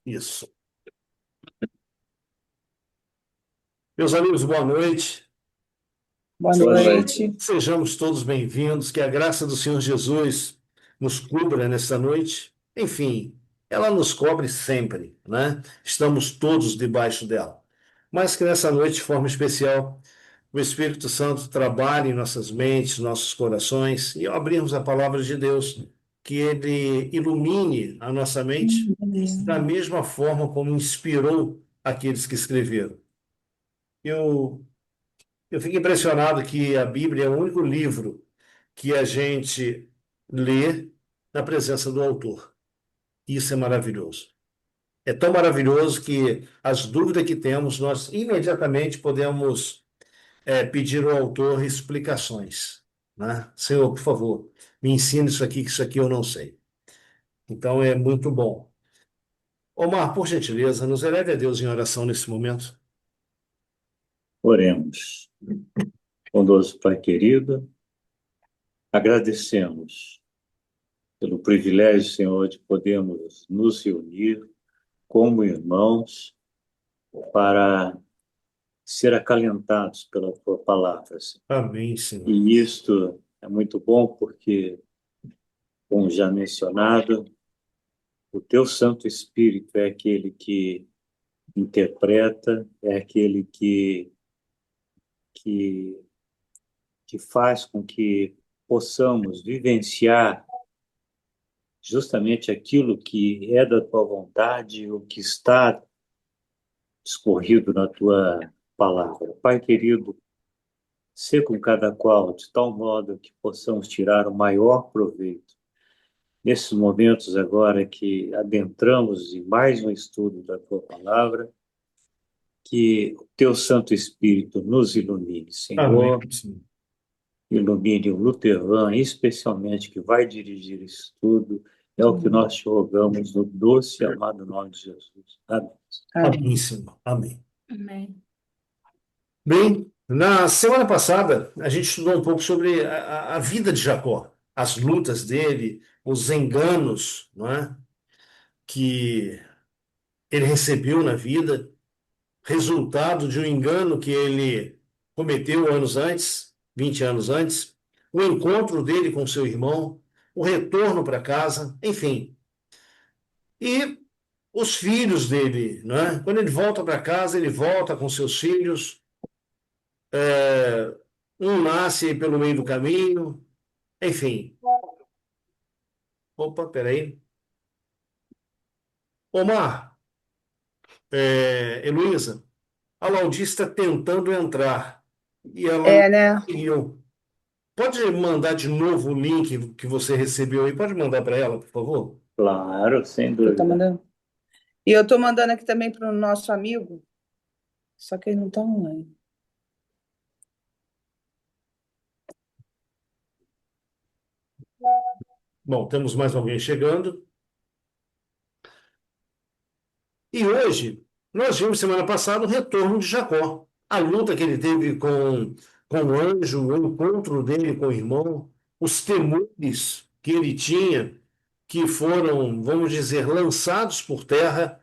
Isso. Meus amigos, boa noite. Boa Boa Sejam- noite. noite. Sejamos todos bem-vindos, que a graça do Senhor Jesus nos cubra nesta noite. Enfim, ela nos cobre sempre, né? Estamos todos debaixo dela. Mas que nessa noite, de forma especial, o Espírito Santo trabalhe em nossas mentes, nossos corações, e ao abrirmos a palavra de Deus, que ele ilumine a nossa mente da mesma forma como inspirou aqueles que escreveram. Eu Eu fico impressionado que a Bíblia é o único livro que a gente lê na presença do autor. Isso é maravilhoso. É tão maravilhoso que as dúvidas que temos, nós imediatamente podemos pedir ao autor explicações, né? Senhor, por favor, me ensine isso aqui, que isso aqui eu não sei. Então é muito bom. Omar, por gentileza, nos eleve a Deus em oração nesse momento. Oremos. Bondoso Pai querido, agradecemos pelo privilégio, Senhor, de podermos nos reunir como irmãos para ser acalentados pela Tua palavra, Senhor. Amém, Senhor. E isto é muito bom porque, como já mencionado, o Teu Santo Espírito é aquele que interpreta, é aquele que, que faz com que possamos vivenciar justamente aquilo que é da tua vontade, o que está escorrido na tua palavra. Pai querido, sê com cada qual de tal modo que possamos tirar o maior proveito nesses momentos agora que adentramos em mais um estudo da tua palavra, que o teu Santo Espírito nos ilumine, Amém, Senhor, Senhor. ilumine o Lutervan, especialmente que vai dirigir esse estudo. É o que nós te rogamos no doce e amado nome de Jesus. Amém. Amém, Amém. Senhor. Amém. Amém. Bem, na semana passada, a gente estudou um pouco sobre a vida de Jacó, as lutas dele, os enganos, não é? Que ele recebeu na vida, resultado de um engano que ele cometeu anos antes, 20 anos antes, o encontro dele com seu irmão, o retorno para casa, enfim. E os filhos dele, não é? Quando ele volta para casa, ele volta com seus filhos. Um nasce pelo meio do caminho, enfim. Opa, peraí. Omar, Heloísa, a Laudi está tentando entrar e ela não É, né? conseguiu. Pode mandar de novo o link que você recebeu aí? Pode mandar para ela, por favor? Claro, sem Que eu tô dúvida. mandando. E eu tô mandando aqui também para o nosso amigo, só que ele não tá online. Bom, temos mais alguém chegando. E hoje, nós vimos semana passada o retorno de Jacó. A luta que ele teve com o anjo, o encontro dele com o irmão, os temores que ele tinha, que foram, vamos dizer, lançados por terra.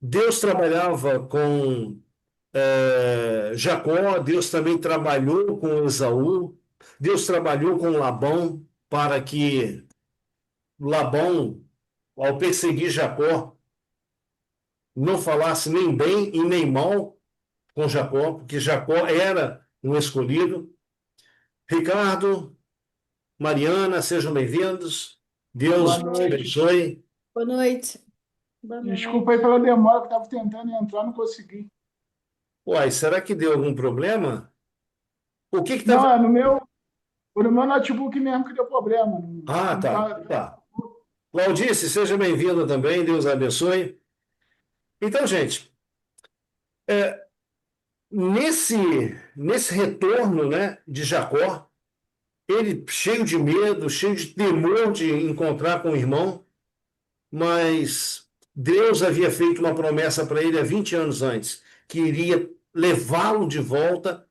Deus trabalhava com Jacó, Deus também trabalhou com Esaú, Deus trabalhou com Labão para que Labão, ao perseguir Jacó, não falasse nem bem e nem mal com Jacó, porque Jacó era um escolhido. Ricardo, Mariana, sejam bem-vindos. Boa Deus te noite. abençoe. Boa noite. Boa noite. Desculpa aí pela demora, que estava tentando entrar, não consegui. Uai, será que deu algum problema? O que estava. Não, no meu notebook mesmo que deu problema. Não, Ah, não tá, tá. tá. Claudice, seja bem-vinda também, Deus abençoe. Então, gente, nesse, nesse retorno, né, de Jacó, ele cheio de medo, cheio de temor de encontrar com o irmão, mas Deus havia feito uma promessa para ele há 20 anos antes, que iria levá-lo de volta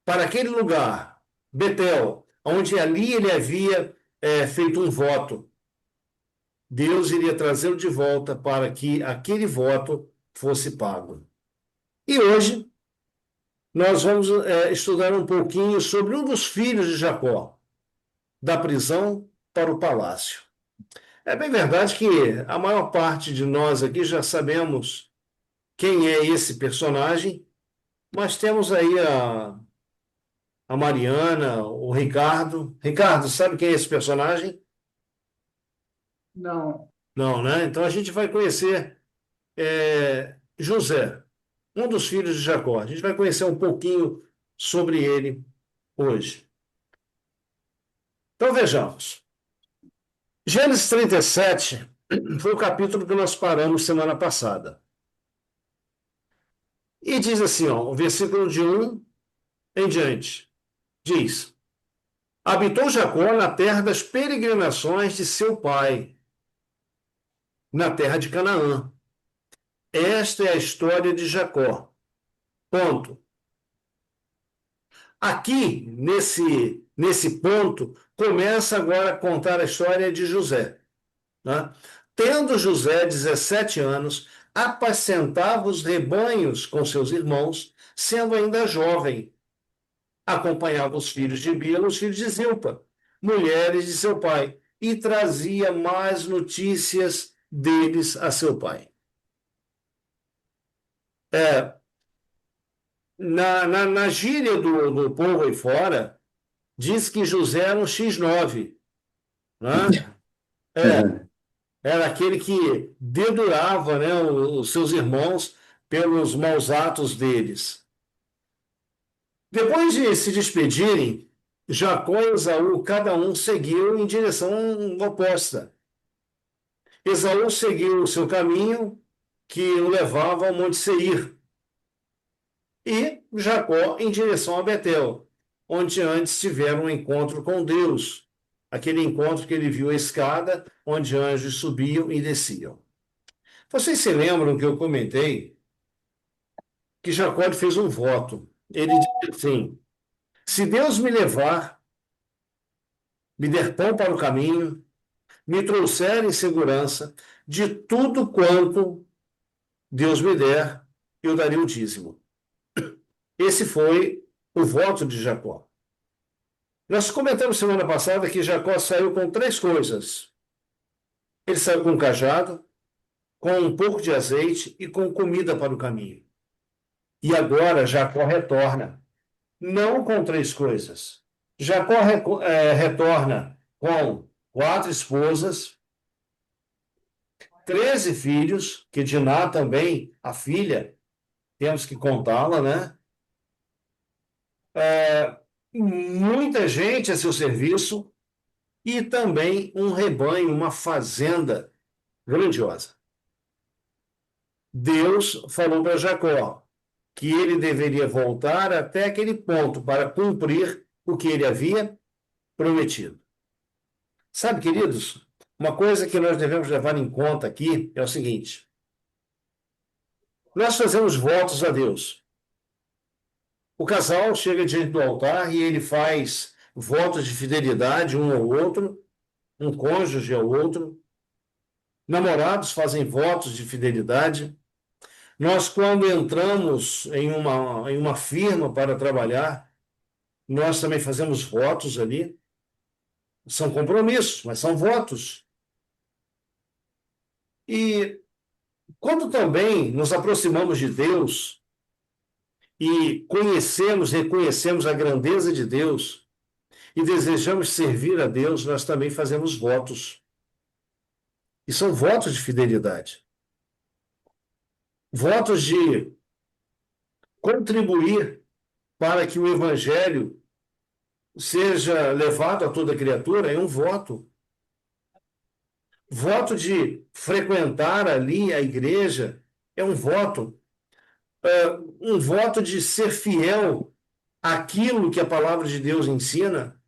para aquele lugar, Betel, onde ali ele havia feito um voto. Deus iria trazê-lo de volta para que aquele voto fosse pago. E hoje nós vamos estudar um pouquinho sobre um dos filhos de Jacó, da prisão para o palácio. É bem verdade que a maior parte de nós aqui já sabemos quem é esse personagem, mas temos aí a Mariana, o Ricardo. Ricardo, sabe quem é esse personagem? Não. Não, né? Então a gente vai conhecer José, um dos filhos de Jacó. A gente vai conhecer um pouquinho sobre ele hoje. Então vejamos. Gênesis 37 foi o capítulo que nós paramos semana passada. E diz assim, ó, o versículo de 1 em diante. Diz: Habitou Jacó na terra das peregrinações de seu pai, na terra de Canaã. Esta é a história de Jacó. Ponto. Aqui, nesse ponto, começa agora a contar a história de José. Né? Tendo José 17 anos, apacentava os rebanhos com seus irmãos, sendo ainda jovem. Acompanhava os filhos de Bila, os filhos de Zilpa, mulheres de seu pai, e trazia mais notícias deles a seu pai. Na gíria do povo aí fora, diz que José era um X9, né? Era aquele que dedurava, né, os seus irmãos pelos maus atos deles. Depois de se despedirem, Jacó e Esaú, cada um seguiu em direção oposta. Esaú seguiu o seu caminho, que o levava ao Monte Seir, e Jacó em direção a Betel, onde antes tiveram um encontro com Deus, aquele encontro que ele viu a escada, onde anjos subiam e desciam. Vocês se lembram que eu comentei que Jacó fez um voto. Ele disse assim: se Deus me levar, me der pão para o caminho, me trouxer em segurança, de tudo quanto Deus me der, eu darei o dízimo. Esse foi o voto de Jacó. Nós comentamos semana passada que Jacó saiu com 3 coisas. Ele saiu com um cajado, com um pouco de azeite e com comida para o caminho. E agora Jacó retorna, não com 3 coisas. Jacó retorna com 4 esposas, 13 filhos, que Diná também, a filha, temos que contá-la, né? Muita gente a seu serviço e também um rebanho, uma fazenda grandiosa. Deus falou para Jacó que ele deveria voltar até aquele ponto para cumprir o que ele havia prometido. Sabe, queridos, uma coisa que nós devemos levar em conta aqui é o seguinte: nós fazemos votos a Deus. O casal chega diante do altar e ele faz votos de fidelidade um ao outro, um cônjuge ao outro. Namorados fazem votos de fidelidade. Nós, quando entramos em uma firma para trabalhar, nós também fazemos votos ali. São compromissos, mas são votos. E quando também nos aproximamos de Deus e reconhecemos a grandeza de Deus e desejamos servir a Deus, nós também fazemos votos. E são votos de fidelidade. Votos de contribuir para que o Evangelho seja levado a toda criatura é um voto. Voto de frequentar ali a igreja é um voto. Um voto de ser fiel àquilo que a palavra de Deus ensina.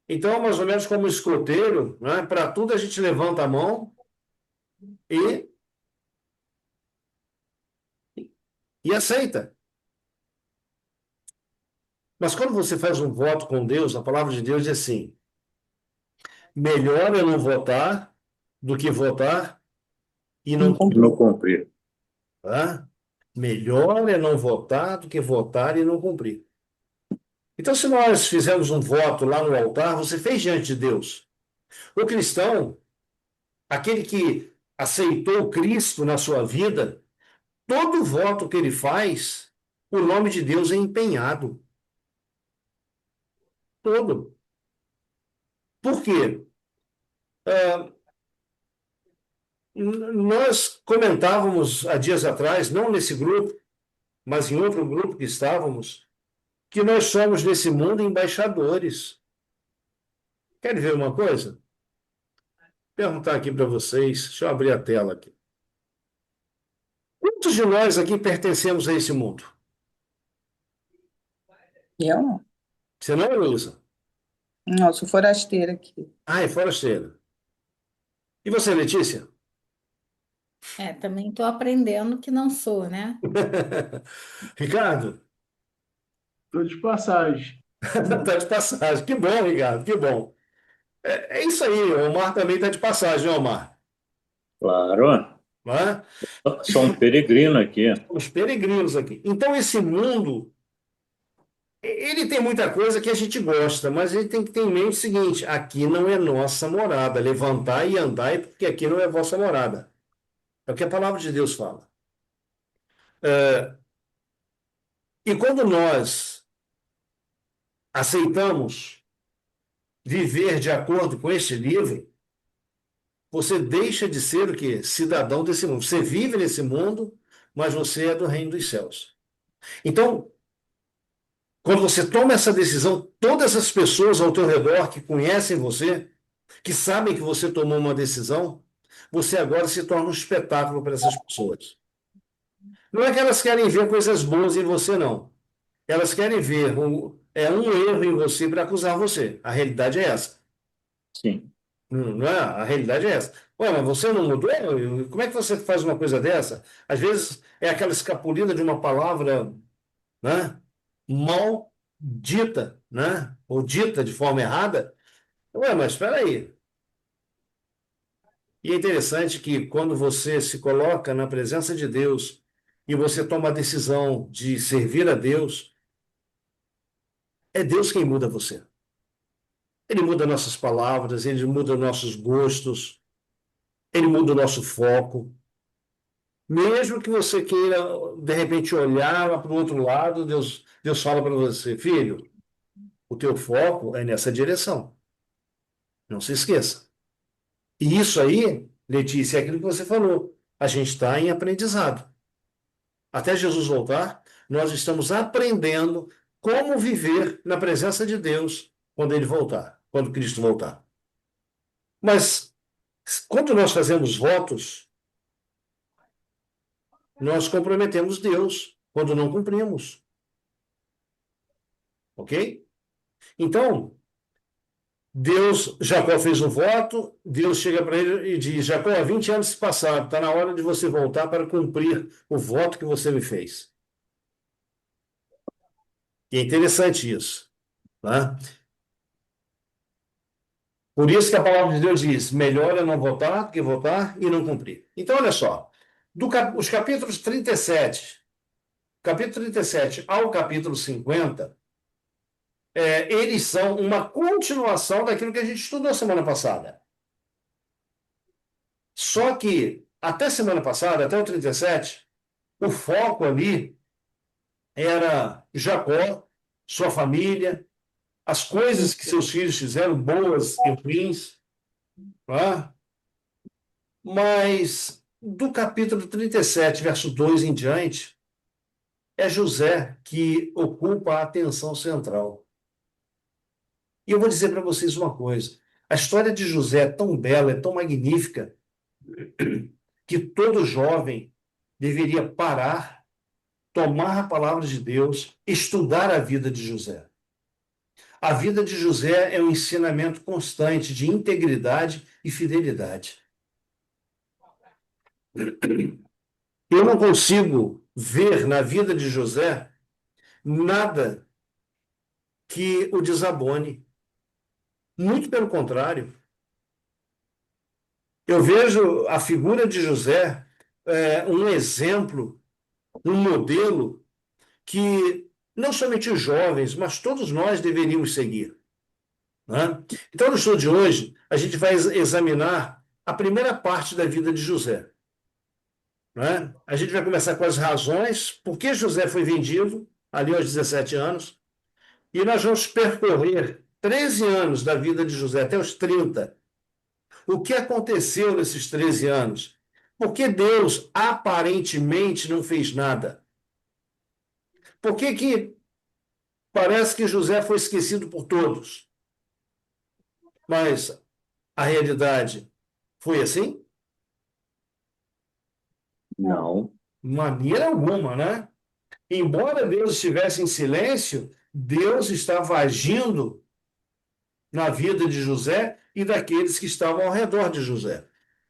Então, mais ou menos como escoteiro, né? Para tudo a gente levanta a mão e aceita. Mas quando você faz um voto com Deus, a palavra de Deus diz assim: Melhor é não votar do que votar e não, Não cumprir. tá? Melhor é não votar do que votar e não cumprir. Então, se nós fizermos um voto lá no altar, você fez diante de Deus. O cristão, aquele que aceitou Cristo na sua vida, todo voto que ele faz, o nome de Deus é empenhado. Todo. Por quê? Nós comentávamos há dias atrás, não nesse grupo, mas em outro grupo que estávamos, que nós somos nesse mundo embaixadores. Querem ver uma coisa? Perguntar aqui para vocês, deixa eu abrir a tela aqui. Quantos de nós aqui pertencemos a esse mundo? Eu não. Você não, Heloísa? Não, sou forasteira aqui. Ah, é forasteira. E você, Letícia? Também estou aprendendo que não sou, né? Ricardo? Tô de passagem. Está de passagem. Que bom, Ricardo, que bom. É isso aí, o Omar também está de passagem, né, Omar? Claro. Não é? Sou um peregrino aqui. Os peregrinos aqui. Então, esse mundo, ele tem muita coisa que a gente gosta, mas a gente tem que ter em mente o seguinte: aqui não é nossa morada. Levantai e andai, porque aqui não é vossa morada. É o que a palavra de Deus fala. E quando nós aceitamos viver de acordo com este livro, você deixa de ser o quê? Cidadão desse mundo. Você vive nesse mundo, mas você é do reino dos céus. Então, quando você toma essa decisão, todas as pessoas ao teu redor que conhecem você, que sabem que você tomou uma decisão, você agora se torna um espetáculo para essas pessoas. Não é que elas querem ver coisas boas em você, não. Elas querem ver um erro em você para acusar você. A realidade é essa. Sim. Não é? A realidade é essa. Ué, mas você não mudou? Como é que você faz uma coisa dessa? Às vezes é aquela escapulina de uma palavra, né, mal dita, né, ou dita de forma errada. Ué, mas espera aí. E é interessante que quando você se coloca na presença de Deus e você toma a decisão de servir a Deus, é Deus quem muda você. Ele muda nossas palavras, ele muda nossos gostos, ele muda o nosso foco. Mesmo que você queira, de repente, olhar para o outro lado, Deus fala para você: filho, o teu foco é nessa direção. Não se esqueça. E isso aí, Letícia, é aquilo que você falou. A gente está em aprendizado. Até Jesus voltar, nós estamos aprendendo como viver na presença de Deus quando ele voltar, quando Cristo voltar. Mas quando nós fazemos votos, nós comprometemos Deus quando não cumprimos. Ok? Então, Jacó fez um voto, Deus chega para ele e diz: Jacó, 20 anos se passaram, está na hora de você voltar para cumprir o voto que você me fez. E é interessante isso. Tá? Por isso que a palavra de Deus diz: melhor é não votar do que votar e não cumprir. Então, olha só, os capítulos 37 ao capítulo 50, eles são uma continuação daquilo que a gente estudou semana passada. Só que, até semana passada, até o 37, o foco ali era Jacó, sua família, as coisas que seus filhos fizeram, boas e ruins. Tá? Mas, do capítulo 37, verso 2 em diante, é José que ocupa a atenção central. E eu vou dizer para vocês uma coisa: a história de José é tão bela, é tão magnífica, que todo jovem deveria parar, tomar a palavra de Deus, estudar a vida de José. A vida de José é um ensinamento constante de integridade e fidelidade. Eu não consigo ver na vida de José nada que o desabone. Muito pelo contrário, Eu vejo a figura de José um exemplo, um modelo que não somente os jovens, mas todos nós deveríamos seguir, né? Então, no estudo de hoje, a gente vai examinar a primeira parte da vida de José, né? A gente vai começar com as razões por que José foi vendido, ali aos 17 anos, e nós vamos percorrer 13 anos da vida de José, até os 30. O que aconteceu nesses 13 anos? Por que Deus aparentemente não fez nada? Por que parece que José foi esquecido por todos? Mas a realidade foi assim? Não. De maneira alguma, né? Embora Deus estivesse em silêncio, Deus estava agindo na vida de José e daqueles que estavam ao redor de José.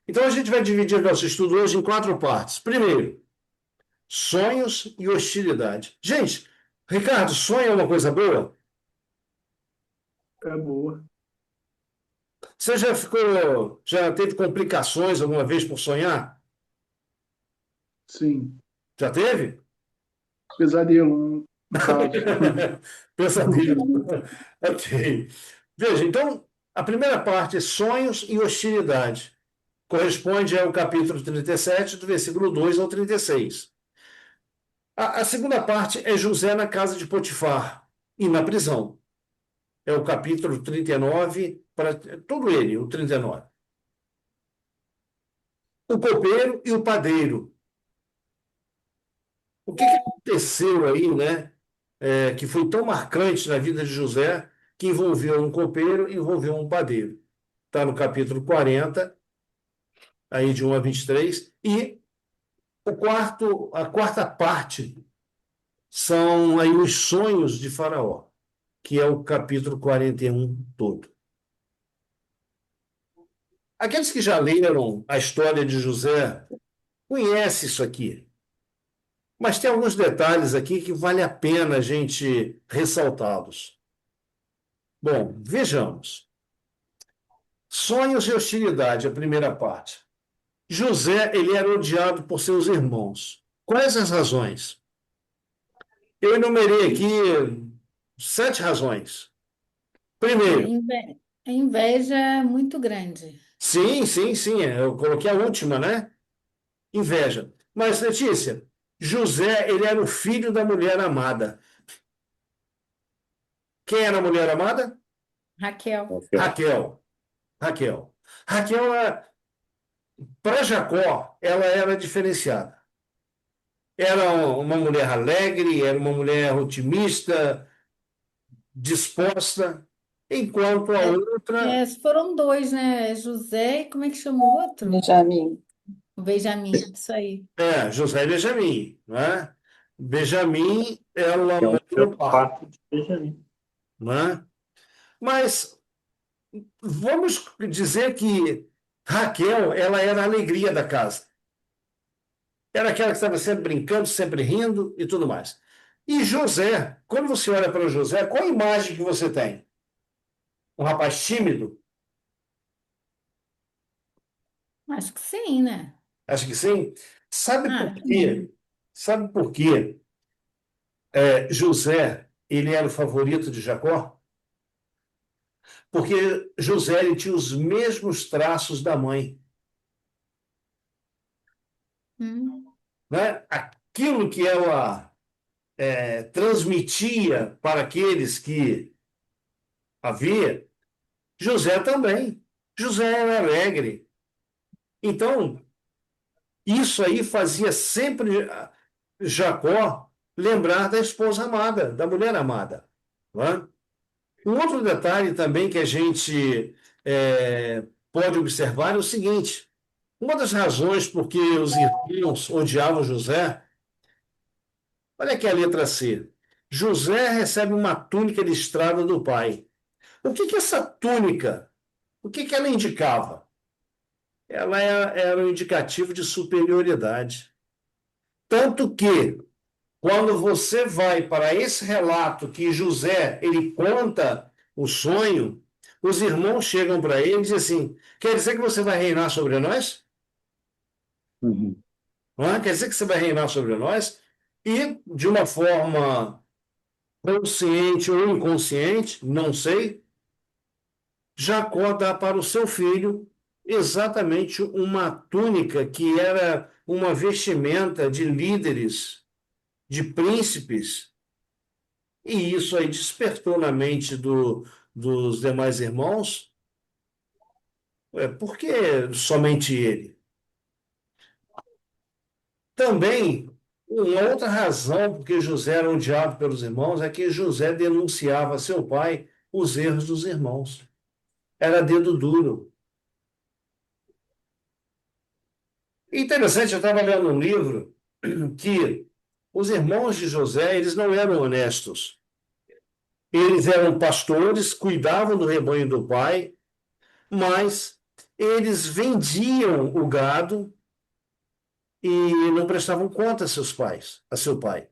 Então a gente vai dividir nosso estudo hoje em 4 partes. Primeiro, sonhos e hostilidade. Gente, Ricardo, sonho é uma coisa boa? É boa. Você já teve complicações alguma vez por sonhar? Sim. Já teve? Pesadelo, no caso. Pesadelo. Ok. Veja, então, a primeira parte é sonhos e hostilidade. Corresponde ao capítulo 37, do versículo 2 ao 36. A segunda parte é José na casa de Potifar e na prisão. É o capítulo 39, para todo ele, o 39. O copeiro e o padeiro. O que aconteceu aí, né? Que foi tão marcante na vida de José, que envolveu um copeiro e envolveu um padeiro. Está no capítulo 40, aí de 1 a 23. E a quarta parte são aí os sonhos de Faraó, que é o capítulo 41 todo. Aqueles que já leram a história de José conhecem isso aqui. Mas tem alguns detalhes aqui que vale a pena a gente ressaltá-los. Bom, vejamos. Sonhos e hostilidade, a primeira parte. José, ele era odiado por seus irmãos. Quais as razões? Eu enumerei aqui 7 razões. A Primeiro, a inveja é muito grande. sim, eu coloquei a última, né? Inveja. Mas, Letícia, José, ele era o filho da mulher amada. Quem era a mulher amada? Raquel. Raquel. Raquel. Raquel, para Jacó, ela era diferenciada. Era uma mulher alegre, era uma mulher otimista, disposta, enquanto a outra Foram dois, né? José e como é que chama o outro? Benjamin. O Benjamim, isso aí. José e Benjamim, né? Benjamim, ela Que é um morou no parto, fato de Benjamim. né? Mas vamos dizer que Raquel, ela era a alegria da casa. Era aquela que estava sempre brincando, sempre rindo e tudo mais. E José, quando você olha para o José, qual a imagem que você tem? Um rapaz tímido? Acho que sim, né? Acho que sim. Sabe por Ah, quê? Sabe por quê? José, ele era o favorito de Jacó? Porque José ele tinha os mesmos traços da mãe, hum, né? Aquilo que ela transmitia para aqueles que havia, José também. José era alegre. Então, isso aí fazia sempre Jacó lembrar da esposa amada, da mulher amada. Não é? Um outro detalhe também que a gente pode observar é o seguinte: uma das razões por que os irmãos odiavam José, olha aqui a letra C. José recebe uma túnica listrada do pai. O que essa túnica, o que ela indicava? Ela era um indicativo de superioridade. Tanto que, quando você vai para esse relato que José ele conta o sonho, os irmãos chegam para ele e dizem assim: quer dizer que você vai reinar sobre nós? Uhum. Não é? Quer dizer que você vai reinar sobre nós? E, de uma forma consciente ou inconsciente, não sei, Jacó dá para o seu filho exatamente uma túnica que era uma vestimenta de líderes, de príncipes, e isso aí despertou na mente dos demais irmãos. Por que somente ele? Também, uma outra razão porque José era odiado pelos irmãos é que José denunciava a seu pai os erros dos irmãos. Era dedo duro. Interessante, eu estava lendo um livro que os irmãos de José, eles não eram honestos. Eles eram pastores, cuidavam do rebanho do pai, mas eles vendiam o gado e não prestavam conta a seus pais, a seu pai.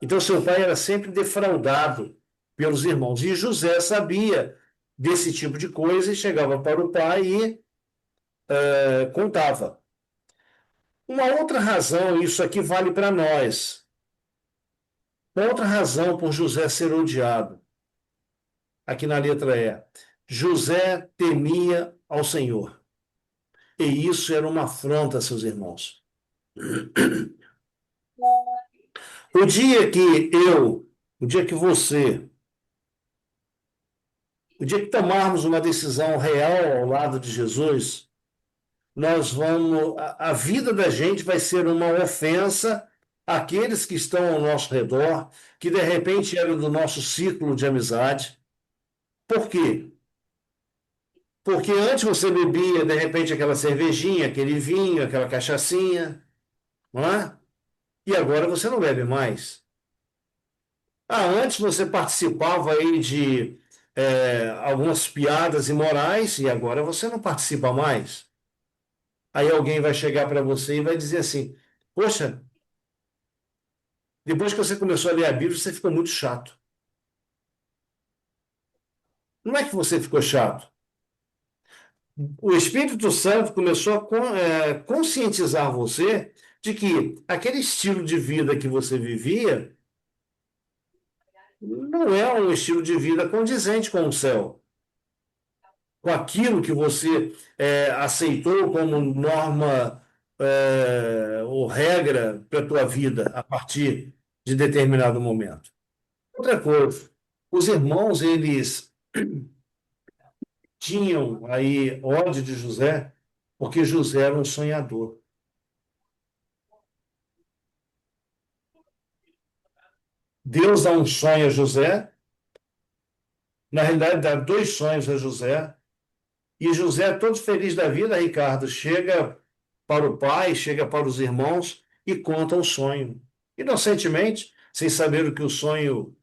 Então, seu pai era sempre defraudado pelos irmãos. E José sabia desse tipo de coisa e chegava para o pai e contava. Uma outra razão, isso aqui vale para nós. Uma outra razão por José ser odiado, aqui na letra E. José temia ao Senhor. E isso era uma afronta a seus irmãos. O dia que o dia que você, o dia que tomarmos uma decisão real ao lado de Jesus, a vida da gente vai ser uma ofensa àqueles que estão ao nosso redor, que de repente eram do nosso círculo de amizade. Por quê? Porque antes você bebia, de repente, aquela cervejinha, aquele vinho, aquela cachaçinha, não é? E agora você não bebe mais. Antes você participava aí de algumas piadas imorais e agora você não participa mais. Aí alguém vai chegar para você e vai dizer assim: poxa, depois que você começou a ler a Bíblia, você ficou muito chato. Não é que você ficou chato. O Espírito Santo começou a conscientizar você de que aquele estilo de vida que você vivia não é um estilo de vida condizente com o céu, com aquilo que você aceitou como norma ou regra para a tua vida a partir de determinado momento. Outra coisa, os irmãos, eles tinham aí ódio de José, porque José era um sonhador. Deus dá um sonho a José, na realidade dá dois sonhos a José, e José, todo feliz da vida, Ricardo, chega para o pai, chega para os irmãos e conta o sonho. Inocentemente, sem saber o que o sonho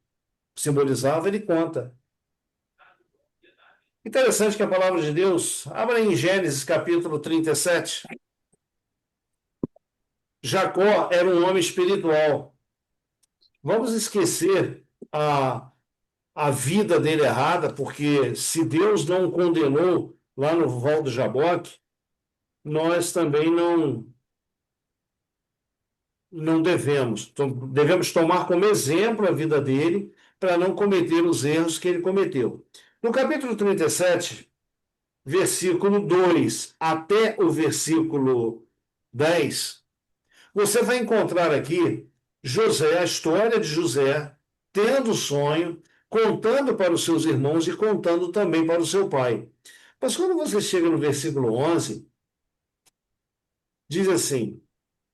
simbolizava, ele conta. Interessante que a palavra de Deus, abra em Gênesis capítulo 37. Jacó era um homem espiritual. Vamos esquecer a vida dele errada, porque se Deus não o condenou lá no Val do Jaboque, nós também não devemos tomar como exemplo a vida dele para não cometer os erros que ele cometeu. No capítulo 37, versículo 2 até o versículo 10, você vai encontrar aqui José, a história de José, tendo sonho, contando para os seus irmãos e contando também para o seu pai. Mas quando você chega no versículo 11, diz assim,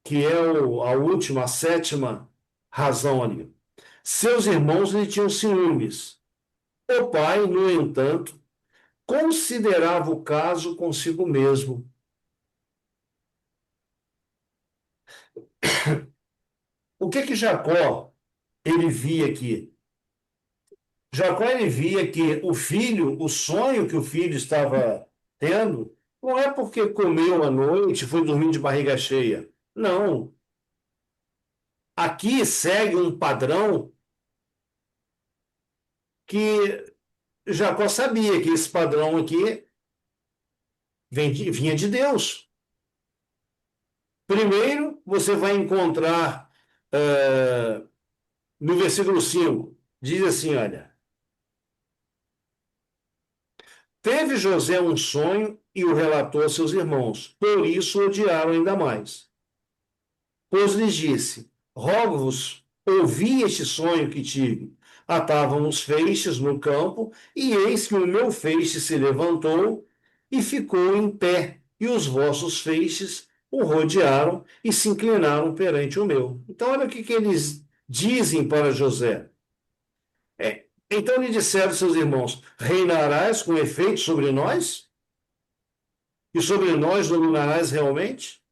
que é a última, a sétima razão ali. Seus irmãos lhe tinham ciúmes. O pai, no entanto, considerava o caso consigo mesmo. O que Jacó ele via aqui? Jacó ele via que o sonho que o filho estava tendo, não é porque comeu à noite, foi dormir de barriga cheia. Não. Aqui segue um padrão que Jacó sabia que esse padrão aqui vinha de Deus. Primeiro, você vai encontrar no versículo 5, diz assim, olha, teve José um sonho e o relatou a seus irmãos, por isso o odiaram ainda mais. Pois lhes disse, rogo-vos, ouvi este sonho que tive. Atavam os feixes no campo, e eis que o meu feixe se levantou e ficou em pé, e os vossos feixes o rodearam e se inclinaram perante o meu. Então, olha o que eles dizem para José. Então lhe disseram seus irmãos: reinarás com efeito sobre nós? E sobre nós dominarás realmente?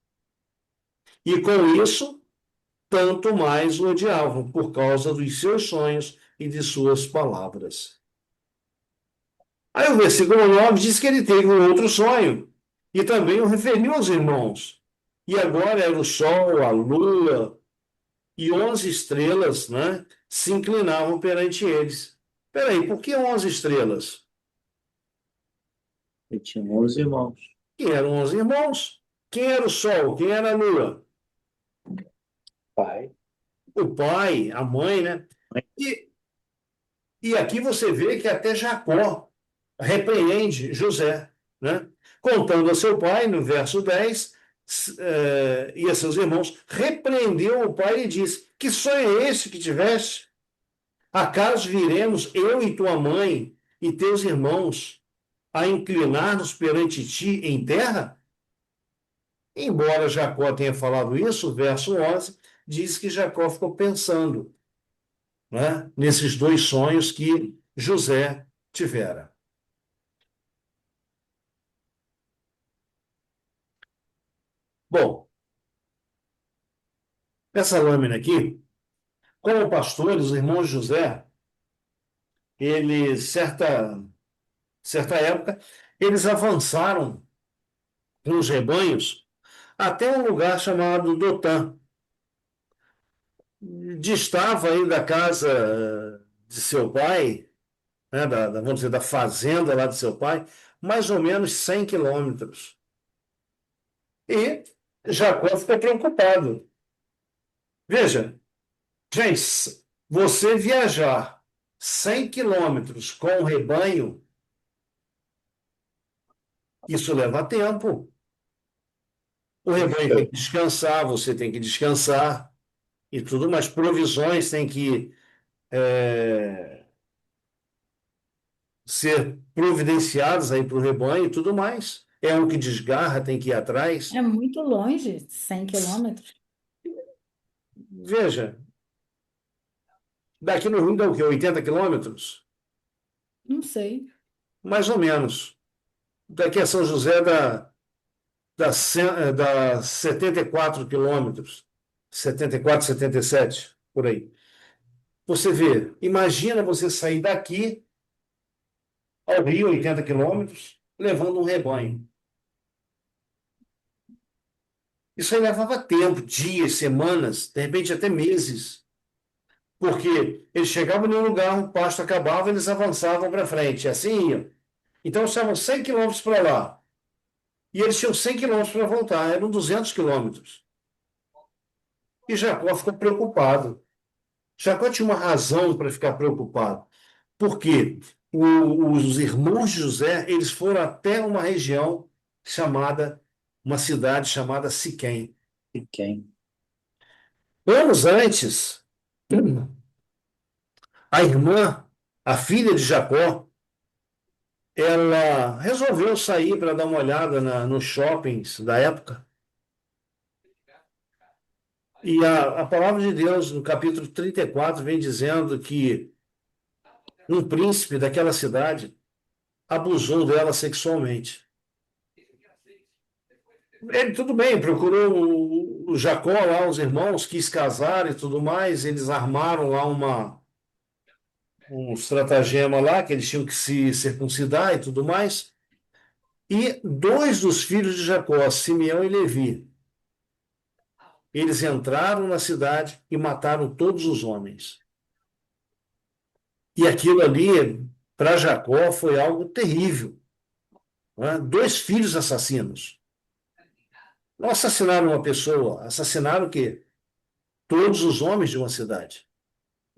E com isso, tanto mais o odiavam, por causa dos seus sonhos e de suas palavras. Aí o versículo 9 diz que ele teve um outro sonho, e também o referiu aos irmãos. E agora era o sol, a lua e 11 estrelas, né, se inclinavam perante eles. Peraí, por que 11 estrelas? Ele tinha 11 irmãos. Que eram 11 irmãos. Quem era o sol? Quem era a lua? Pai. O pai, a mãe, né? E, e aqui você vê que até Jacó repreende José, né? Contando a seu pai, no verso 10, e a seus irmãos, repreendeu o pai e disse: que sonho é esse que tiveste? Acaso viremos eu e tua mãe e teus irmãos a inclinar-nos perante ti em terra? Embora Jacó tenha falado isso, o verso 11 diz que Jacó ficou pensando, né, nesses dois sonhos que José tivera. Bom, essa lâmina aqui, como pastores, os irmãos de José, eles, certa época, eles avançaram com os rebanhos até um lugar chamado Dotã. Distava aí da casa de seu pai, né, vamos dizer, da fazenda lá de seu pai, mais ou menos 100 quilômetros. E Jacó ficou preocupado. Veja, gente, você viajar 100 quilômetros com o rebanho, isso leva tempo. O rebanho tem que descansar, você tem que descansar e tudo, mas provisões têm que ser providenciadas aí para o rebanho e tudo mais. É um que desgarra, tem que ir atrás. É muito longe, 100 quilômetros. Veja, daqui no Rio dá o quê? 80 quilômetros? Não sei. Mais ou menos. Daqui a São José dá 74 quilômetros. 74, 77, por aí. Você vê, imagina você sair daqui ao Rio, 80 quilômetros, levando um rebanho. Isso aí levava tempo, dias, semanas, de repente até meses. Porque eles chegavam em um lugar, o pasto acabava, eles avançavam para frente, assim iam. Então estavam 100 quilômetros para lá. E eles tinham 100 quilômetros para voltar, eram 200 quilômetros. E Jacó ficou preocupado. Jacó tinha uma razão para ficar preocupado. Porque os irmãos de José, eles foram até uma região chamada, uma cidade chamada Siquém. E quem? Anos antes, a irmã, a filha de Jacó, ela resolveu sair para dar uma olhada nos shoppings da época. E a palavra de Deus, no capítulo 34, vem dizendo que um príncipe daquela cidade abusou dela sexualmente. Ele, tudo bem, procurou o Jacó lá, os irmãos, quis casar e tudo mais, eles armaram lá um estratagema lá, que eles tinham que se circuncidar e tudo mais. E dois dos filhos de Jacó, Simeão e Levi, eles entraram na cidade e mataram todos os homens. E aquilo ali para Jacó foi algo terrível, né? Dois filhos assassinos. Não assassinaram uma pessoa, assassinaram o quê? Todos os homens de uma cidade.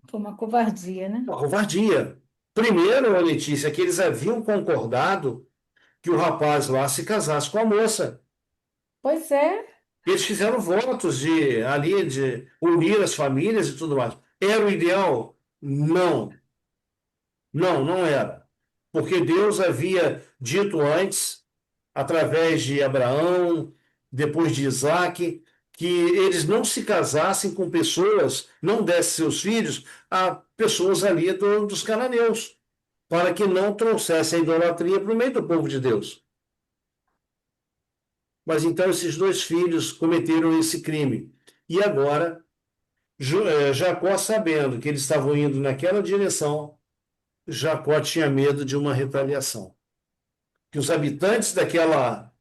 Foi uma covardia, né? Uma covardia. Primeiro, Letícia, que eles haviam concordado que o rapaz lá se casasse com a moça. Pois é, Eles fizeram votos de unir as famílias e tudo mais. Era o ideal? Não, não era. Porque Deus havia dito antes, através de Abraão, depois de Isaac, que eles não se casassem com pessoas, não dessem seus filhos a pessoas ali dos cananeus, para que não trouxessem a idolatria para o meio do povo de Deus. Mas então esses dois filhos cometeram esse crime. E agora, Jacó, sabendo que eles estavam indo naquela direção, Jacó tinha medo de uma retaliação. Que os habitantes daquela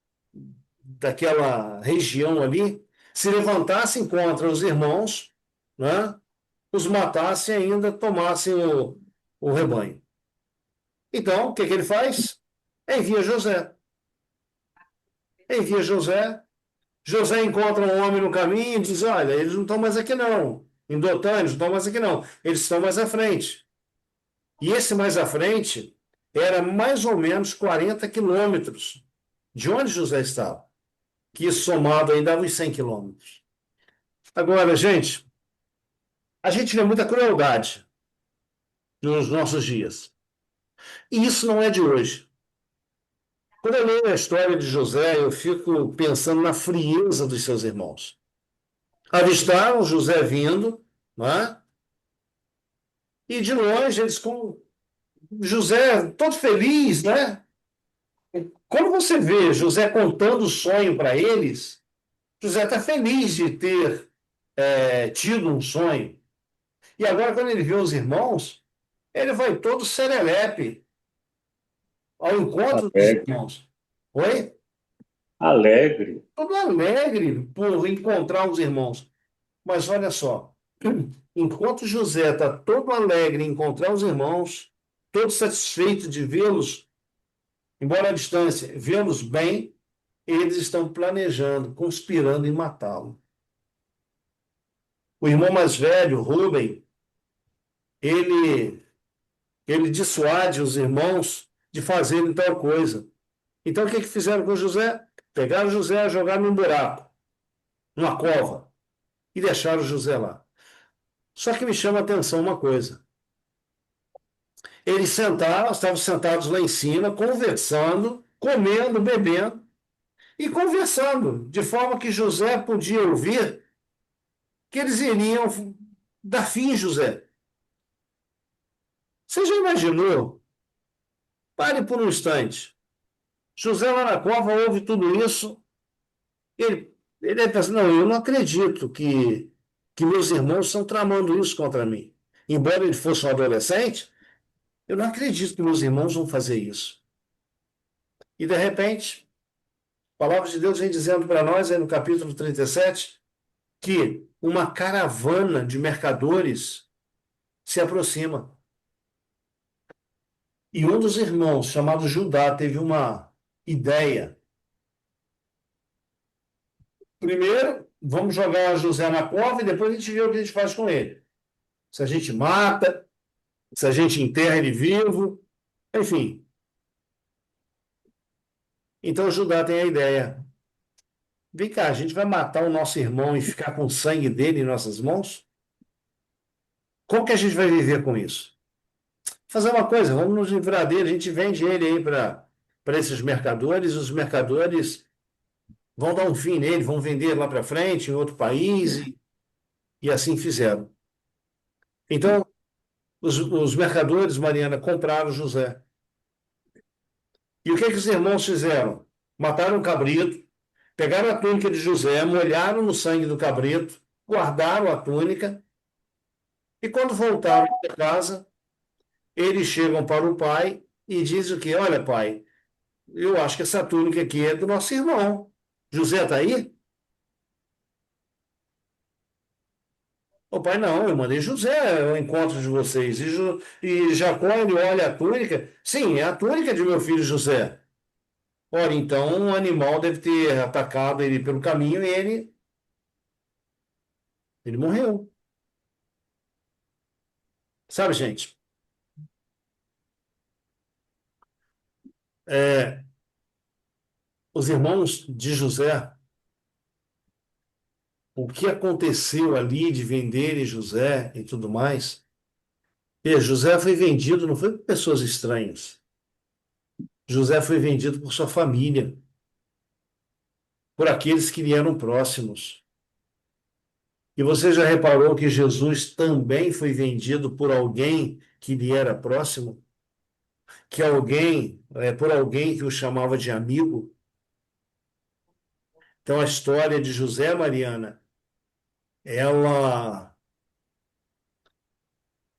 região ali se levantassem contra os irmãos, né? Os matassem e ainda tomassem o rebanho. Então, o que ele faz? Envia José. Envia José. José encontra um homem no caminho e diz: Olha, eles não estão mais aqui não. Em Dotã, eles não estão mais aqui não. Eles estão mais à frente. E esse mais à frente era mais ou menos 40 quilômetros de onde José estava, que somado aí dava uns 100 quilômetros. Agora, gente, a gente vê muita crueldade nos nossos dias. E isso não é de hoje. Quando eu leio a história de José, eu fico pensando na frieza dos seus irmãos. Avistaram José vindo, não é? E de longe eles com José todo feliz, né? Quando você vê José contando o sonho para eles, José está feliz de ter tido um sonho. E agora, quando ele vê os irmãos, ele vai todo serelepe ao encontro dos Alegre. irmãos. Oi? Alegre. Todo alegre por encontrar os irmãos. Mas olha só, enquanto José está todo alegre em encontrar os irmãos, todo satisfeito de vê-los, embora à distância, vê-los bem, eles estão planejando, conspirando em matá-lo. O irmão mais velho, Rubem, ele, ele dissuade os irmãos de fazerem tal coisa. Então, o que fizeram com José? Pegaram José, jogaram num buraco, numa cova, e deixaram José lá. Só que me chama a atenção uma coisa. Eles estavam sentados lá em cima, conversando, comendo, bebendo e conversando, de forma que José podia ouvir que eles iriam dar fim em José. Você já imaginou? Pare por um instante. José lá na cova ouve tudo isso. Ele pensa, não, eu não acredito que meus irmãos estão tramando isso contra mim. Embora ele fosse um adolescente, eu não acredito que meus irmãos vão fazer isso. E, de repente, a palavra de Deus vem dizendo para nós, aí no capítulo 37, que uma caravana de mercadores se aproxima. E um dos irmãos, chamado Judá, teve uma ideia. Primeiro, vamos jogar José na cova e depois a gente vê o que a gente faz com ele. Se a gente mata, se a gente enterra ele vivo, enfim. Então Judá tem a ideia. Vem cá, a gente vai matar o nosso irmão e ficar com o sangue dele em nossas mãos? Como que a gente vai viver com isso? Fazer uma coisa, vamos nos livrar dele, a gente vende ele aí para esses mercadores, os mercadores vão dar um fim nele, vão vender lá para frente, em outro país, e assim fizeram. Então, os mercadores, Mariana, compraram José. E o que os irmãos fizeram? Mataram um cabrito, pegaram a túnica de José, molharam no sangue do cabrito, guardaram a túnica, e quando voltaram para casa, eles chegam para o pai e dizem o quê? Olha, pai, eu acho que essa túnica aqui é do nosso irmão. José está aí? O pai, não, eu mandei José ao encontro de vocês. E Jacó, ele olha a túnica. Sim, é a túnica de meu filho José. Ora, então um animal deve ter atacado ele pelo caminho e ele morreu. Sabe, gente? É, os irmãos de José, o que aconteceu ali de venderem José e tudo mais. E José foi vendido, não foi por pessoas estranhas. José foi vendido por sua família, por aqueles que lhe eram próximos. E você já reparou que Jesus também foi vendido por alguém que lhe era próximo? Que alguém, por alguém que o chamava de amigo? Então a história de José, Mariana, ela,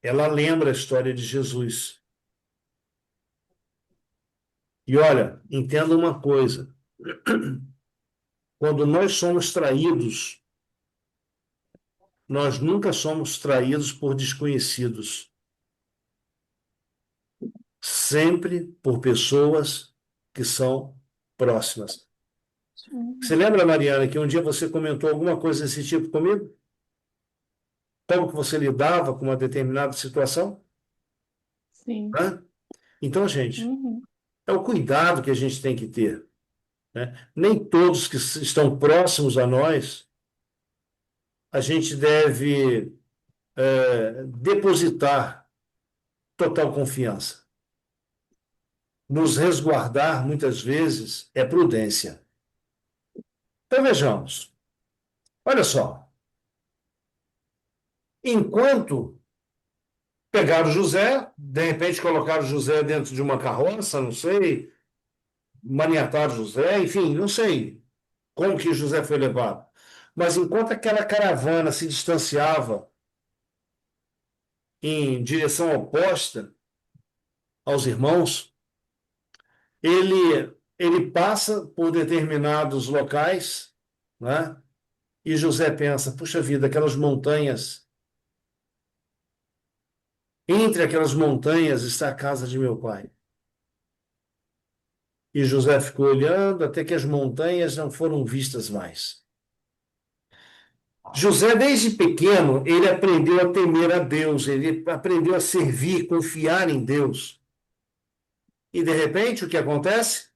ela lembra a história de Jesus. E olha, entenda uma coisa: quando nós somos traídos, nós nunca somos traídos por desconhecidos, sempre por pessoas que são próximas. Você lembra, Mariana, que um dia você comentou alguma coisa desse tipo comigo? Como que você lidava com uma determinada situação? Sim. Né? Então, gente, Uhum. é o cuidado que a gente tem que ter, né? Nem todos que estão próximos a nós, a gente deve depositar total confiança. Nos resguardar, muitas vezes, é prudência. Então, vejamos. Olha só. Enquanto pegaram José, de repente colocaram José dentro de uma carroça, não sei, maniataram José, enfim, não sei como que José foi levado. Mas enquanto aquela caravana se distanciava em direção oposta aos irmãos, ele passa por determinados locais, né? E José pensa, puxa vida, aquelas montanhas, entre aquelas montanhas está a casa de meu pai. E José ficou olhando até que as montanhas não foram vistas mais. José, desde pequeno, ele aprendeu a temer a Deus, ele aprendeu a servir, confiar em Deus. E, de repente, o que acontece?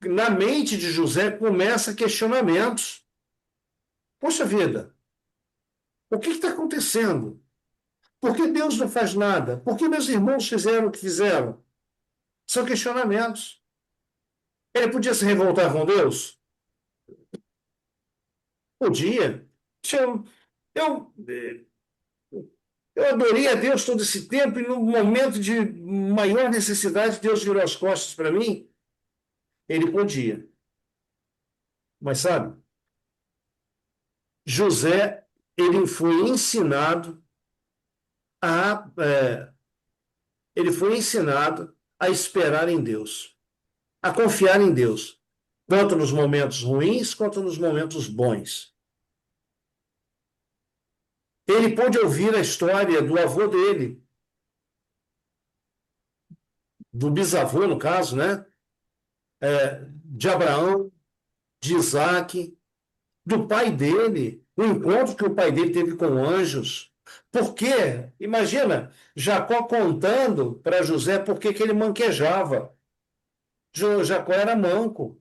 Na mente de José começa questionamentos. Poxa vida, o que está acontecendo? Por que Deus não faz nada? Por que meus irmãos fizeram o que fizeram? São questionamentos. Ele podia se revoltar com Deus? Podia. Eu, eu, eu adorei a Deus todo esse tempo e no momento de maior necessidade, Deus virou as costas para mim. Ele podia. Mas sabe, José, ele foi ensinado a, ele foi ensinado a esperar em Deus, a confiar em Deus, tanto nos momentos ruins quanto nos momentos bons. Ele pôde ouvir a história do avô dele, do bisavô, no caso, né? De Abraão, de Isaac, do pai dele, o encontro que o pai dele teve com anjos. Por quê? Imagina, Jacó contando para José por que ele manquejava. Jacó era manco.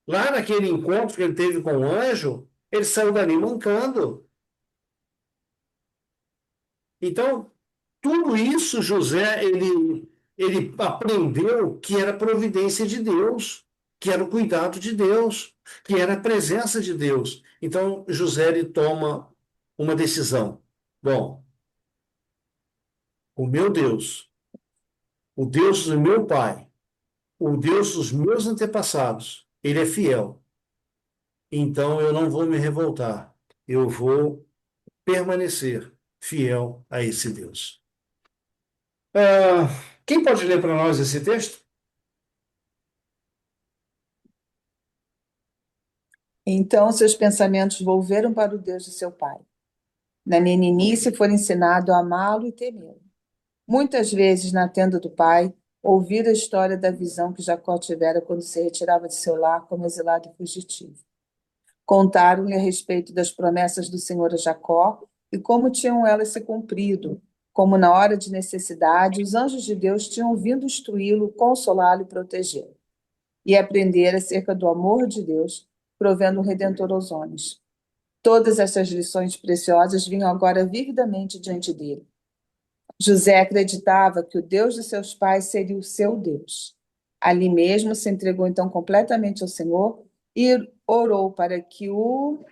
Lá naquele encontro que ele teve com o anjo, ele saiu dali mancando. Então, tudo isso, José, ele aprendeu que era providência de Deus, que era o cuidado de Deus, que era a presença de Deus. Então, José ele toma uma decisão. Bom, o meu Deus, o Deus do meu pai, o Deus dos meus antepassados, ele é fiel. Então, eu não vou me revoltar. Eu vou permanecer fiel a esse Deus. Ah, quem pode ler para nós esse texto? Então seus pensamentos volveram para o Deus de seu pai. Na meninice for ensinado a amá-lo e temê-lo. Muitas vezes, na tenda do pai, ouvira a história da visão que Jacó tivera quando se retirava de seu lar como exilado e fugitivo. Contaram-lhe a respeito das promessas do Senhor a Jacó e como tinham elas se cumprido, como na hora de necessidade os anjos de Deus tinham vindo instruí-lo, consolá-lo e protegê-lo. E aprender acerca do amor de Deus, provendo o Redentor aos homens. Todas essas lições preciosas vinham agora vividamente diante dele. José acreditava que o Deus de seus pais seria o seu Deus. Ali mesmo se entregou então completamente ao Senhor e orou para que o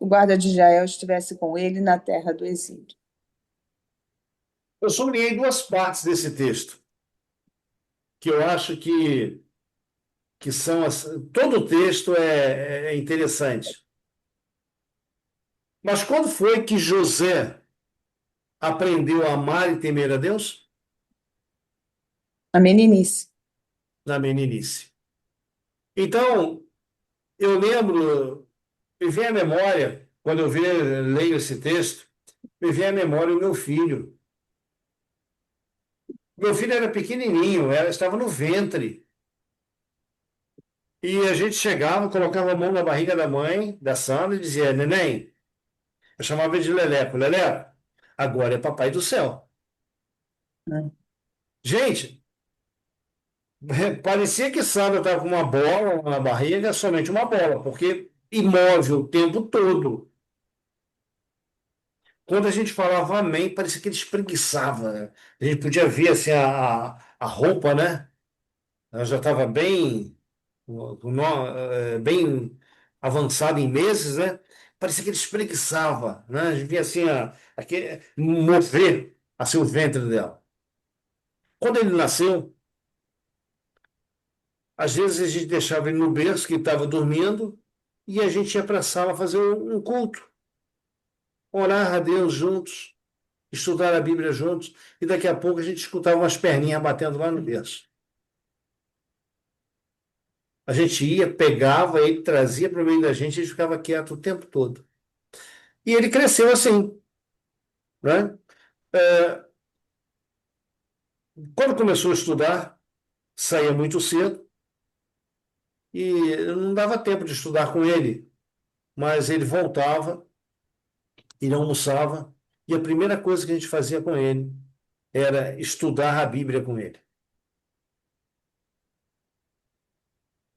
guarda de Israel estivesse com ele na terra do exílio. Eu sublinhei duas partes desse texto, que eu acho que são. Todo o texto é interessante. Mas quando foi que José aprendeu a amar e temer a Deus? A meninice. Na meninice. Então, eu lembro, me vem à memória, quando leio esse texto, me vem à memória o meu filho. Meu filho era pequenininho, estava no ventre. E a gente chegava, colocava a mão na barriga da mãe, da Sandra, e dizia: Neném, eu chamava ele de Leleco, Leleco, agora é papai do céu. Gente, parecia que Sandra estava com uma bola na barriga, somente uma bola, porque imóvel o tempo todo. Quando a gente falava amém, parecia que ele espreguiçava, né? A gente podia ver assim, a roupa, né? Ela já estava bem avançada em meses, né? Parecia que ele espreguiçava, né? A gente via assim, mover assim, o ventre dela. Quando ele nasceu, às vezes a gente deixava ele no berço, que estava dormindo, e a gente ia para a sala fazer um culto, orar a Deus juntos, estudar a Bíblia juntos, e daqui a pouco a gente escutava umas perninhas batendo lá no berço. A gente ia, pegava ele, trazia para o meio da gente e ele ficava quieto o tempo todo. E ele cresceu assim, né? É, Quando começou a estudar, saía muito cedo e não dava tempo de estudar com ele, mas ele voltava, ele almoçava, e a primeira coisa que a gente fazia com ele era estudar a Bíblia com ele.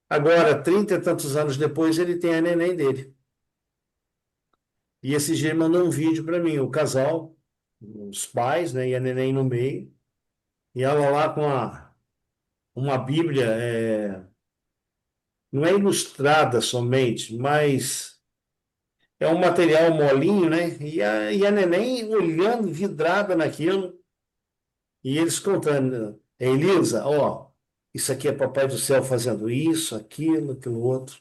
Agora, 30 e tantos anos depois, ele tem a neném dele. E esse dia ele mandou um vídeo para mim, o casal, os pais, né, e a neném no meio, e ela lá com uma Bíblia, não é ilustrada somente, mas é um material molinho, né? E a neném olhando, vidrada naquilo, e eles contando: Elisa, ó, isso aqui é Papai do Céu fazendo isso, aquilo outro.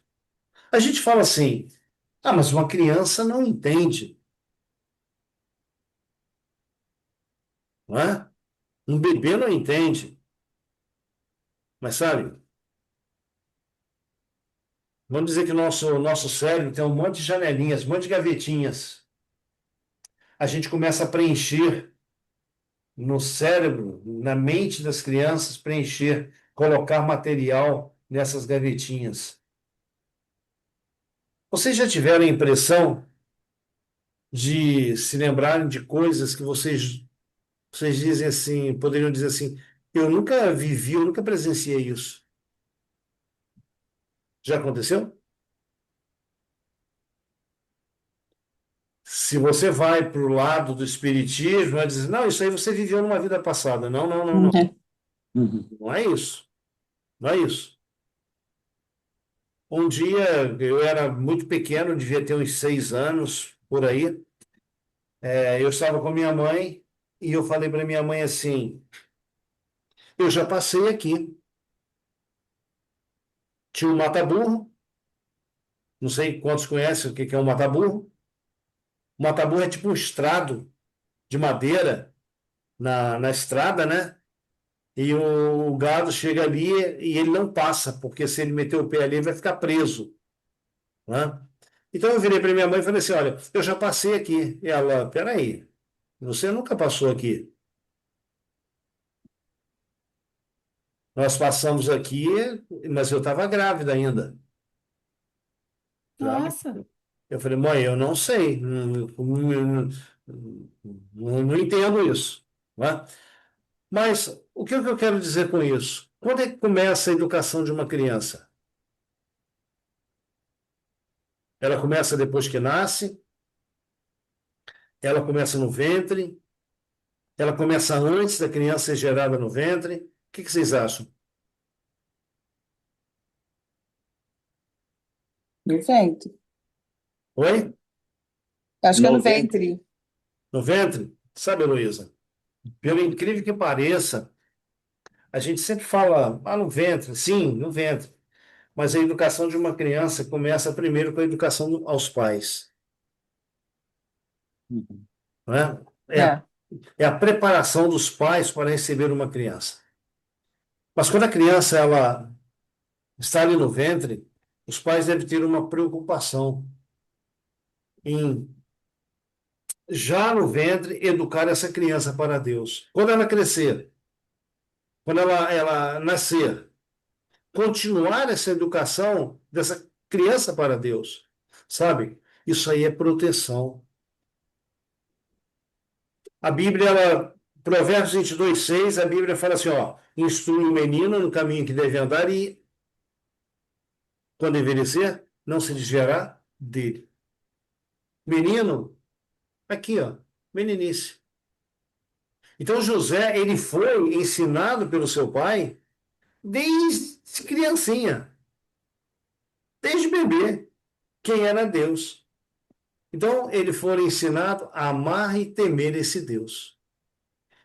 A gente fala assim: ah, mas uma criança não entende, não é? Um bebê não entende. Mas sabe, vamos dizer que o nosso cérebro tem um monte de janelinhas, um monte de gavetinhas. A gente começa a preencher no cérebro, na mente das crianças, preencher, colocar material nessas gavetinhas. Vocês já tiveram a impressão de se lembrarem de coisas que vocês dizem assim, poderiam dizer assim: eu nunca vivi, eu nunca presenciei isso. Já aconteceu? Se você vai para o lado do espiritismo, vai dizer: não, isso aí você viveu numa vida passada. Não, não, não, não. Uhum. Não é isso. Não é isso. Um dia, eu era muito pequeno, devia ter uns 6 anos, por aí. Eu estava com minha mãe e eu falei para minha mãe assim: eu já passei aqui. Tinha um mata-burro, não sei quantos conhecem o que é um mata-burro. O mata-burro é tipo um estrado de madeira na estrada, né? E o gado chega ali e ele não passa, porque se ele meter o pé ali, ele vai ficar preso, né? Então eu virei para minha mãe e falei assim: olha, eu já passei aqui. E ela, peraí, você nunca passou aqui. Nós passamos aqui, mas eu estava grávida ainda. Tá? Nossa, Eu falei, mãe, eu não sei, não entendo isso. Né? Mas o que eu quero dizer com isso? Quando é que começa a educação de uma criança? Ela começa depois que nasce, ela começa no ventre, ela começa antes da criança ser gerada no ventre. O que vocês acham? No ventre. Oi? Acho que é no No ventre. ventre. No ventre? Sabe, Heloísa? Pelo incrível que pareça, a gente sempre fala, no ventre, sim, no ventre. Mas a educação de uma criança começa primeiro com a educação aos pais, Uhum. né? É. É a preparação dos pais para receber uma criança. Mas quando a criança ela está ali no ventre, os pais devem ter uma preocupação em, já no ventre, educar essa criança para Deus. Quando ela crescer, quando ela nascer, continuar essa educação dessa criança para Deus, sabe? Isso aí é proteção. A Bíblia, Provérbios 22:6, a Bíblia fala assim, ó, instrui o menino no caminho que deve andar e, quando envelhecer, não se desviará dele. Menino, aqui, ó, meninice. Então, José, ele foi ensinado pelo seu pai desde criancinha, desde bebê, quem era Deus. Então, ele foi ensinado a amar e temer esse Deus.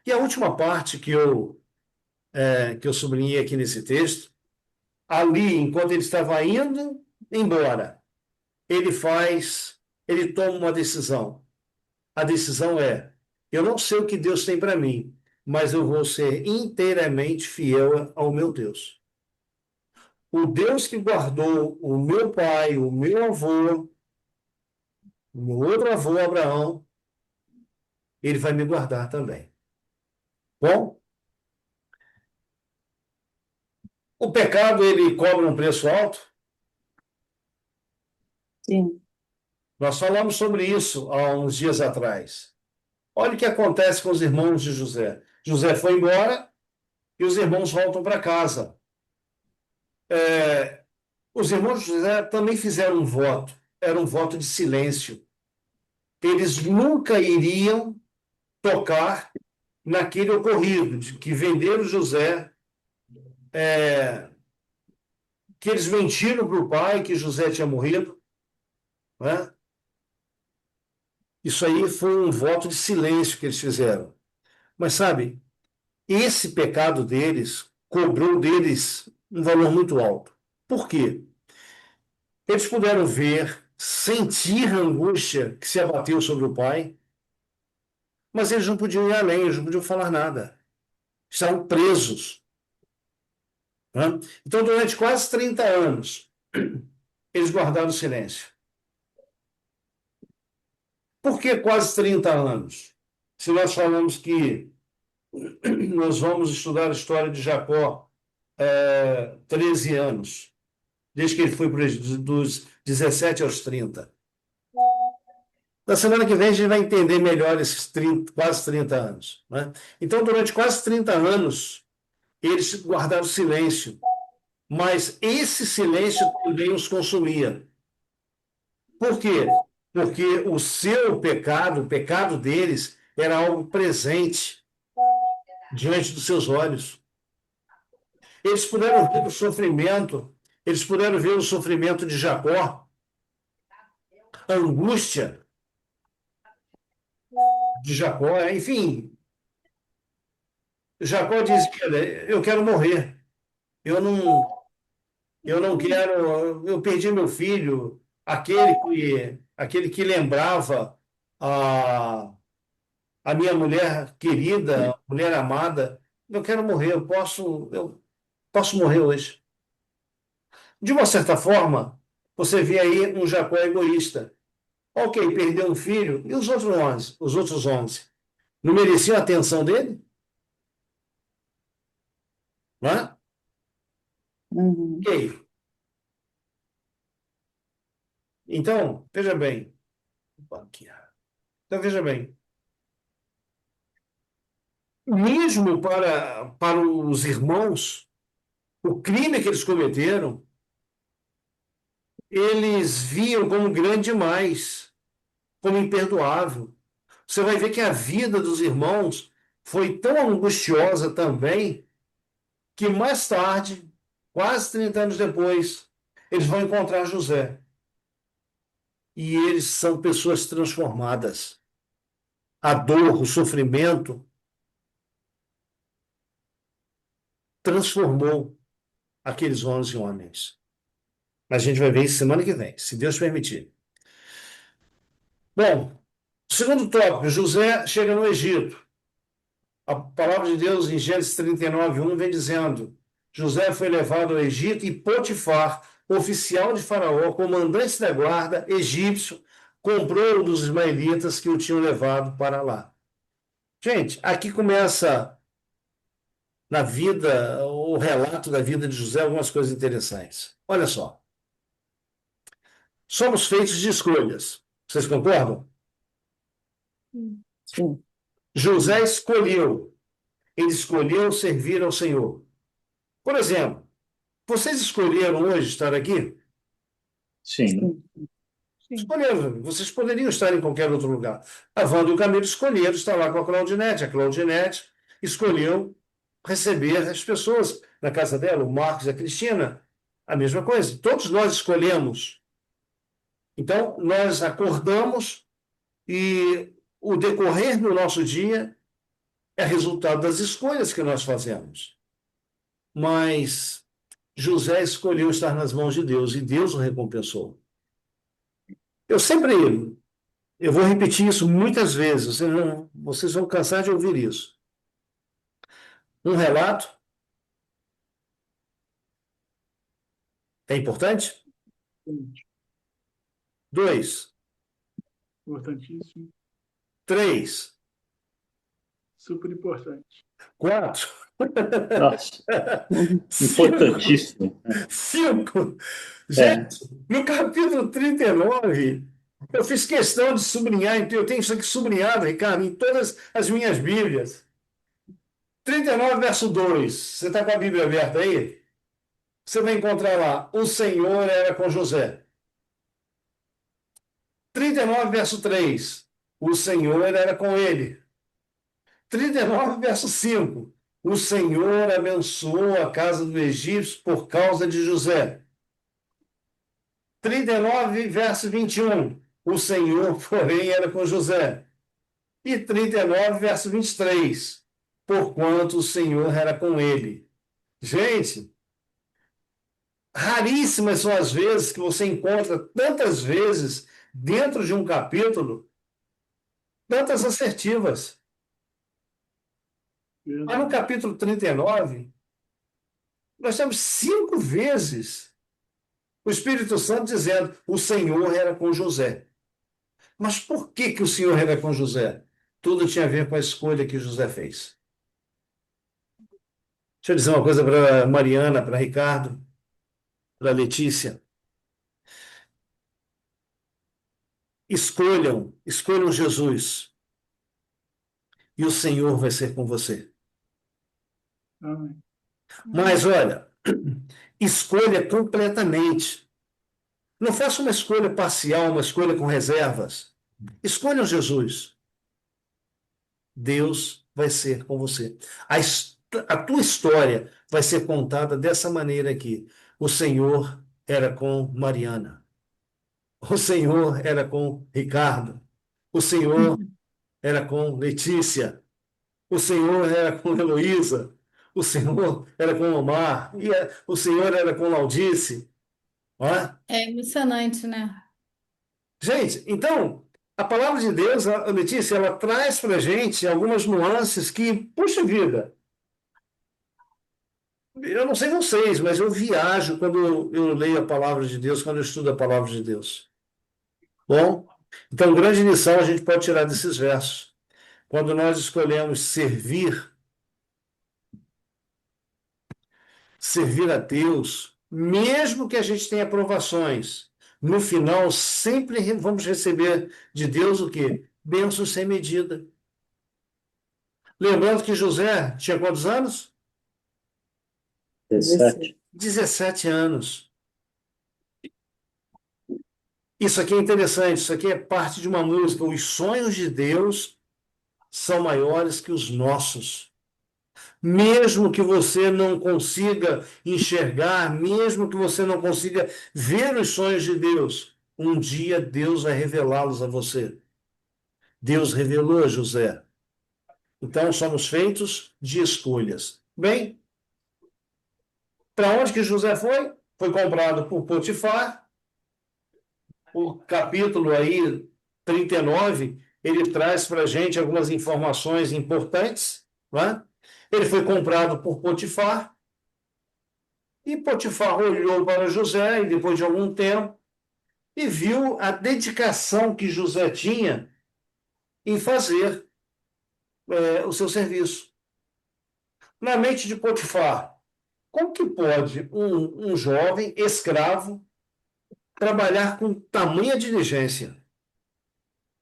E a última parte que eu sublinhei aqui nesse texto, ali, enquanto ele estava indo embora, ele toma uma decisão. A decisão é: eu não sei o que Deus tem para mim, mas eu vou ser inteiramente fiel ao meu Deus. O Deus que guardou o meu pai, o meu avô, o meu outro avô, Abraão, ele vai me guardar também. Bom, o pecado, ele cobra um preço alto. Sim. Nós falamos sobre isso há uns dias atrás. Olha o que acontece com os irmãos de José. José foi embora e os irmãos voltam para casa. Os irmãos de José também fizeram um voto. Era um voto de silêncio. Eles nunca iriam tocar naquele ocorrido, de que venderam José, que eles mentiram para o pai que José tinha morrido. Né? Isso aí foi um voto de silêncio que eles fizeram. Mas sabe, esse pecado deles cobrou deles um valor muito alto. Por quê? Eles puderam ver, sentir a angústia que se abateu sobre o pai, mas eles não podiam ir além, eles não podiam falar nada. Estavam presos. Né? Então, durante quase 30 anos, eles guardaram silêncio. Por que quase 30 anos? Se nós falamos que nós vamos estudar a história de Jacó 13 anos, desde que ele foi dos 17 aos 30. Na semana que vem a gente vai entender melhor esses 30, quase 30 anos. Né? Então, durante quase 30 anos, eles guardaram silêncio, mas esse silêncio também os consumia. Por quê? Porque o seu pecado, o pecado deles, era algo presente diante dos seus olhos. Eles puderam ver o sofrimento, eles puderam ver o sofrimento de Jacó, a angústia de Jacó, enfim. Jacó diz: eu quero morrer, eu não, eu não quero, eu perdi meu filho, aquele que lembrava a, a minha mulher querida, mulher amada, eu quero morrer, eu posso morrer hoje. De uma certa forma, você vê aí um Jacó egoísta. Ok, perdeu um filho, e os outros 11? Os outros 11? Não mereciam a atenção dele? Não é? Uhum. Ok. Então, veja bem. Opa, aqui. Então, veja bem. Mesmo para os irmãos, o crime que eles cometeram, eles viam como grande demais, como imperdoável. Você vai ver que a vida dos irmãos foi tão angustiosa também, que mais tarde, quase 30 anos depois, eles vão encontrar José. E eles são pessoas transformadas. A dor, o sofrimento, transformou aqueles 11 homens. Mas a gente vai ver isso semana que vem, se Deus permitir. Bom, segundo tópico, José chega no Egito. A palavra de Deus em Gênesis 39:1 vem dizendo: José foi levado ao Egito e Potifar, oficial de Faraó, comandante da guarda egípcio, comprou dos ismaelitas que o tinham levado para lá. Gente, aqui começa na vida, o relato da vida de José, algumas coisas interessantes. Olha só. Somos feitos de escolhas. Vocês concordam? Sim. José escolheu. Ele escolheu servir ao Senhor. Por exemplo, vocês escolheram hoje estar aqui? Sim. Sim. Escolheram. Vocês poderiam estar em qualquer outro lugar. A Wanda e o Camilo escolheram estar lá com a Claudinete. A Claudinete escolheu receber as pessoas na casa dela, o Marcos e a Cristina. A mesma coisa. Todos nós escolhemos. Então, nós acordamos e o decorrer do nosso dia é resultado das escolhas que nós fazemos. Mas José escolheu estar nas mãos de Deus e Deus o recompensou. Eu sempre, eu vou repetir isso muitas vezes, vocês vão cansar de ouvir isso. Um relato é importante? Sim, 2, importantíssimo, 3, super importante. 4, Nossa, 5. importantíssimo. 5. É, Gente, no capítulo 39, eu fiz questão de sublinhar, então eu tenho isso aqui sublinhado, Ricardo, em todas as minhas Bíblias. 39, verso 2. Você está com a Bíblia aberta aí? Você vai encontrar lá, o Senhor era com José. 39, verso 3. O Senhor era com ele. 39, verso 5. O Senhor abençoou a casa do egípcio por causa de José. 39, verso 21. O Senhor, porém, era com José. E 39, verso 23. Porquanto o Senhor era com ele. Gente, raríssimas são as vezes que você encontra tantas vezes dentro de um capítulo, tantas assertivas. Mas no capítulo 39, nós temos 5 vezes o Espírito Santo dizendo: o Senhor era com José. Mas por que que o Senhor era com José? Tudo tinha a ver com a escolha que José fez. Deixa eu dizer uma coisa para Mariana, para Ricardo, para Letícia. Escolham Jesus. E o Senhor vai ser com você. Amém. Mas olha, escolha completamente. Não faça uma escolha parcial, uma escolha com reservas. Escolha Jesus. Deus vai ser com você. A tua história vai ser contada dessa maneira aqui. O Senhor era com Mariana. O Senhor era com Ricardo. O Senhor era com Letícia. O Senhor era com Heloísa. O Senhor era com Omar. E o Senhor era com Laudice. Não é? É emocionante, né? Gente, então, a palavra de Deus, a Letícia, ela traz para a gente algumas nuances que, puxa vida, Eu não sei vocês, mas eu viajo quando eu leio a palavra de Deus, quando eu estudo a palavra de Deus. Bom, então, grande lição a gente pode tirar desses versos. Quando nós escolhemos servir a Deus, mesmo que a gente tenha provações, no final sempre vamos receber de Deus o quê? Bênçãos sem medida. Lembrando que José tinha quantos anos? 17. 17 anos. Isso aqui é interessante, isso aqui é parte de uma música. Os sonhos de Deus são maiores que os nossos. Mesmo que você não consiga enxergar, mesmo que você não consiga ver os sonhos de Deus, um dia Deus vai revelá-los a você. Deus revelou a José. Então somos feitos de escolhas. Bem, para onde que José foi? Foi comprado por Potifar. O capítulo aí 39 ele traz para a gente algumas informações importantes, né? Ele foi comprado por Potifar. E Potifar olhou para José, e depois de algum tempo, e viu a dedicação que José tinha em fazer o seu serviço. Na mente de Potifar, como que pode um jovem escravo trabalhar com tamanha diligência,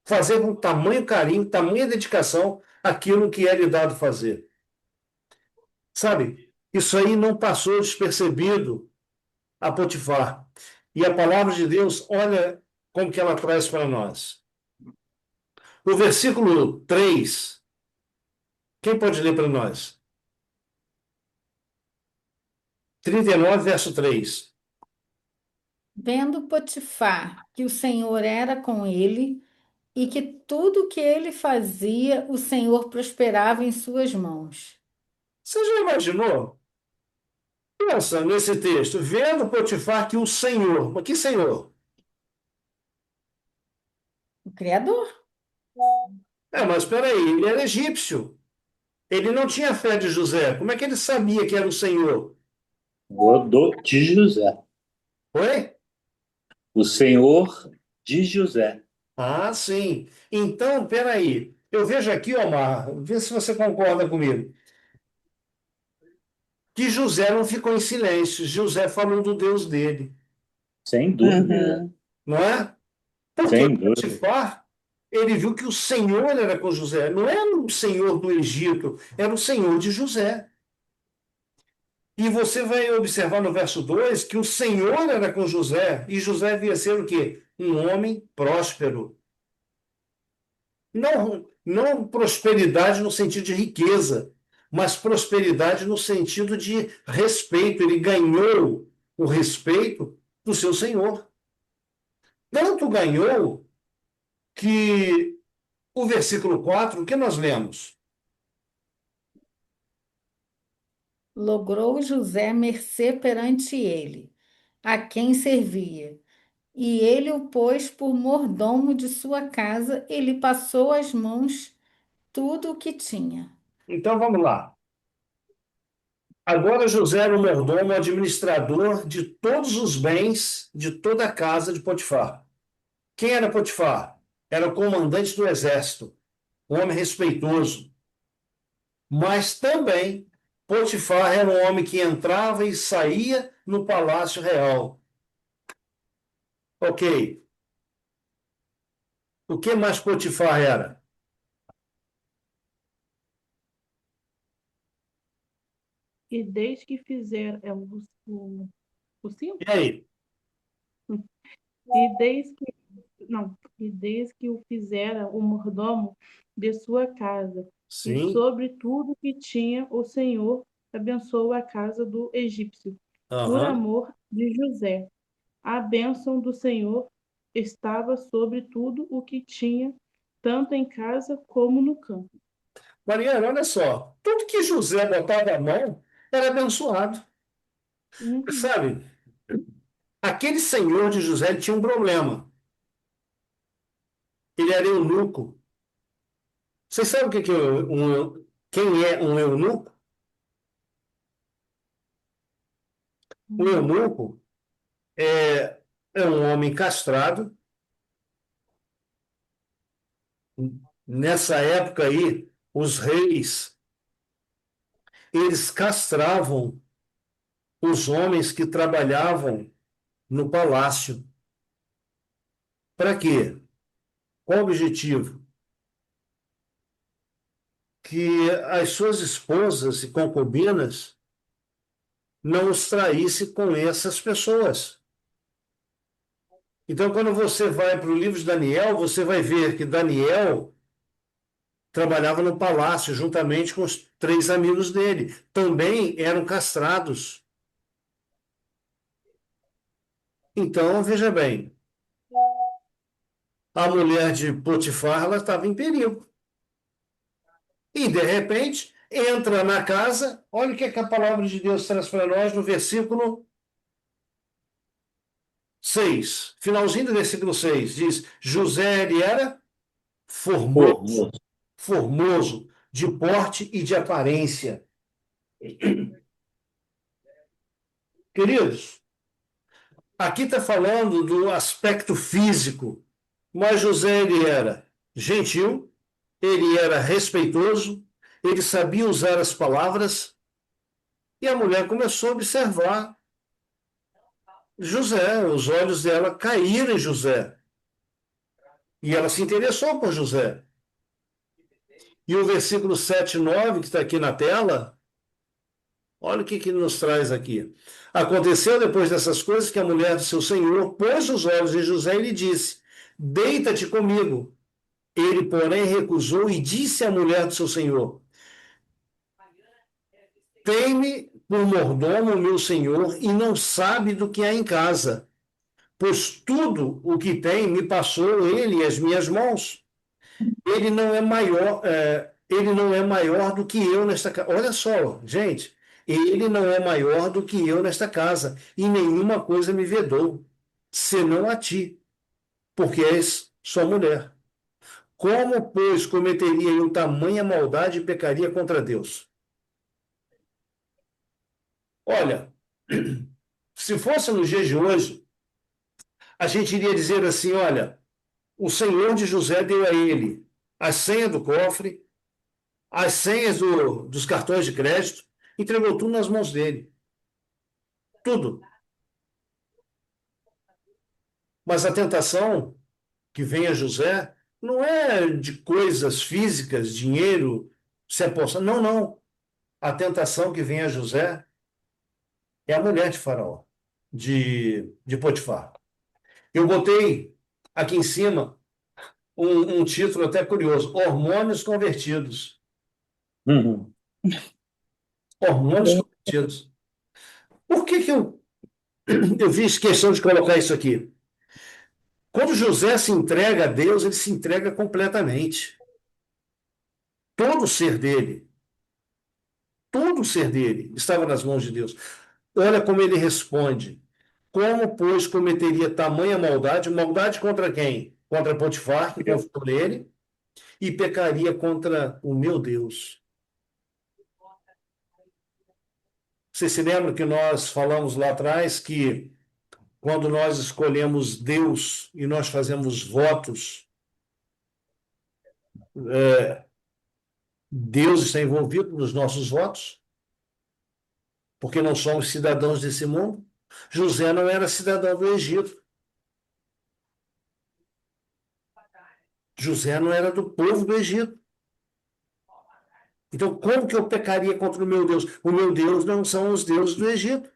fazer com tamanho carinho, tamanha dedicação aquilo que é lhe dado fazer? Sabe, isso aí não passou despercebido a Potifar. E a palavra de Deus, olha como que ela traz para nós. O versículo 3, quem pode ler para nós? 39, verso 3. Vendo Potifar que o Senhor era com ele e que tudo que ele fazia, o Senhor prosperava em suas mãos. Você já imaginou? Pensa nesse texto, vendo Potifar que o Senhor, mas que Senhor? O Criador. Mas espera aí, ele era egípcio. Ele não tinha fé de José. Como é que ele sabia que era o Senhor? De José. Oi? O Senhor de José. Ah, sim. Então, espera aí. Eu vejo aqui, Omar, vê se você concorda comigo, que José não ficou em silêncio. José falou do Deus dele, Sem dúvida. Uhum. não é? Porque Sem dúvida. Potifar, ele viu que o Senhor era com José. Não era o Senhor do Egito, era o Senhor de José. E você vai observar no verso 2 que o Senhor era com José, e José devia ser o quê? Um homem próspero. Não prosperidade no sentido de riqueza, mas prosperidade no sentido de respeito. Ele ganhou o respeito do seu Senhor. Tanto ganhou que o versículo 4, o que nós lemos? Logrou José mercê perante ele, a quem servia. E ele o pôs por mordomo de sua casa, ele passou às mãos tudo o que tinha. Então vamos lá. Agora José era o mordomo administrador de todos os bens de toda a casa de Potifar. Quem era Potifar? Era o comandante do exército, um homem respeitoso. Mas também Potifar era um homem que entrava e saía no palácio real. Ok. O que mais Potifar era? E desde que fizer o E 5? aí? E desde que não, e desde que o fizera o mordomo de sua casa, e Sim. sobre tudo que tinha o Senhor abençoou a casa do egípcio, por Aham. amor de José. A bênção do Senhor estava sobre tudo o que tinha, tanto em casa como no campo. Mariana, olha só. Tudo que José botava a mão era abençoado. Uhum. Sabe? Aquele senhor de José ele tinha um problema. Ele era eunuco. Vocês sabem quem é um eunuco? O eunuco é um homem castrado. Nessa época aí, os reis, eles castravam os homens que trabalhavam no palácio. Para quê? Qual o objetivo? Que as suas esposas e concubinas não os traíssem com essas pessoas. Então, quando você vai para o livro de Daniel, você vai ver que Daniel trabalhava no palácio juntamente com os 3 amigos dele. Também eram castrados. Então, veja bem, a mulher de Potifar, ela estava em perigo. E, de repente, entra na casa. Olha o que a palavra de Deus traz para nós no versículo 6. Finalzinho do versículo 6. Diz: José, ele era formoso, Formoso. formoso, de porte e de aparência. Queridos, aqui está falando do aspecto físico, mas José, ele era gentil, ele era respeitoso, ele sabia usar as palavras, e a mulher começou a observar José, os olhos dela caíram em José, e ela se interessou por José. E o versículo 7 e 9, que está aqui na tela, olha o que nos traz aqui. Aconteceu depois dessas coisas que a mulher do seu senhor pôs os olhos em José e lhe disse: Deita-te comigo. Ele, porém, recusou e disse à mulher do seu senhor: Tem-me por mordomo meu senhor e não sabe do que há em casa, pois tudo o que tem me passou ele e as minhas mãos. Ele não é maior do que eu nesta casa. Olha só, gente, ele não é maior do que eu nesta casa, e nenhuma coisa me vedou, senão a ti, porque és sua mulher. Como, pois, cometeria eu tamanha maldade e pecaria contra Deus? Olha, se fosse nos dias de hoje, a gente iria dizer assim: olha, o senhor de José deu a ele a senha do cofre, as senhas dos cartões de crédito, entregou tudo nas mãos dele. Tudo. Mas a tentação que vem a José não é de coisas físicas, dinheiro, se apostar. Não, não. A tentação que vem a José é a mulher de Faraó, de Potifar. Eu botei aqui em cima um título até curioso: Hormônios Convertidos. Uhum. Hormônios convertidos. Por que eu fiz questão de colocar isso aqui? Quando José se entrega a Deus, ele se entrega completamente. Todo o ser dele estava nas mãos de Deus. Olha como ele responde. Como, pois, cometeria tamanha maldade? Maldade contra quem? Contra Potifar, que confiou nele, e pecaria contra o meu Deus. Você se lembra que nós falamos lá atrás que quando nós escolhemos Deus e nós fazemos votos, Deus está envolvido nos nossos votos, porque não somos cidadãos desse mundo. José não era cidadão do Egito. José não era do povo do Egito. Então, como que eu pecaria contra o meu Deus? O meu Deus não são os deuses do Egito.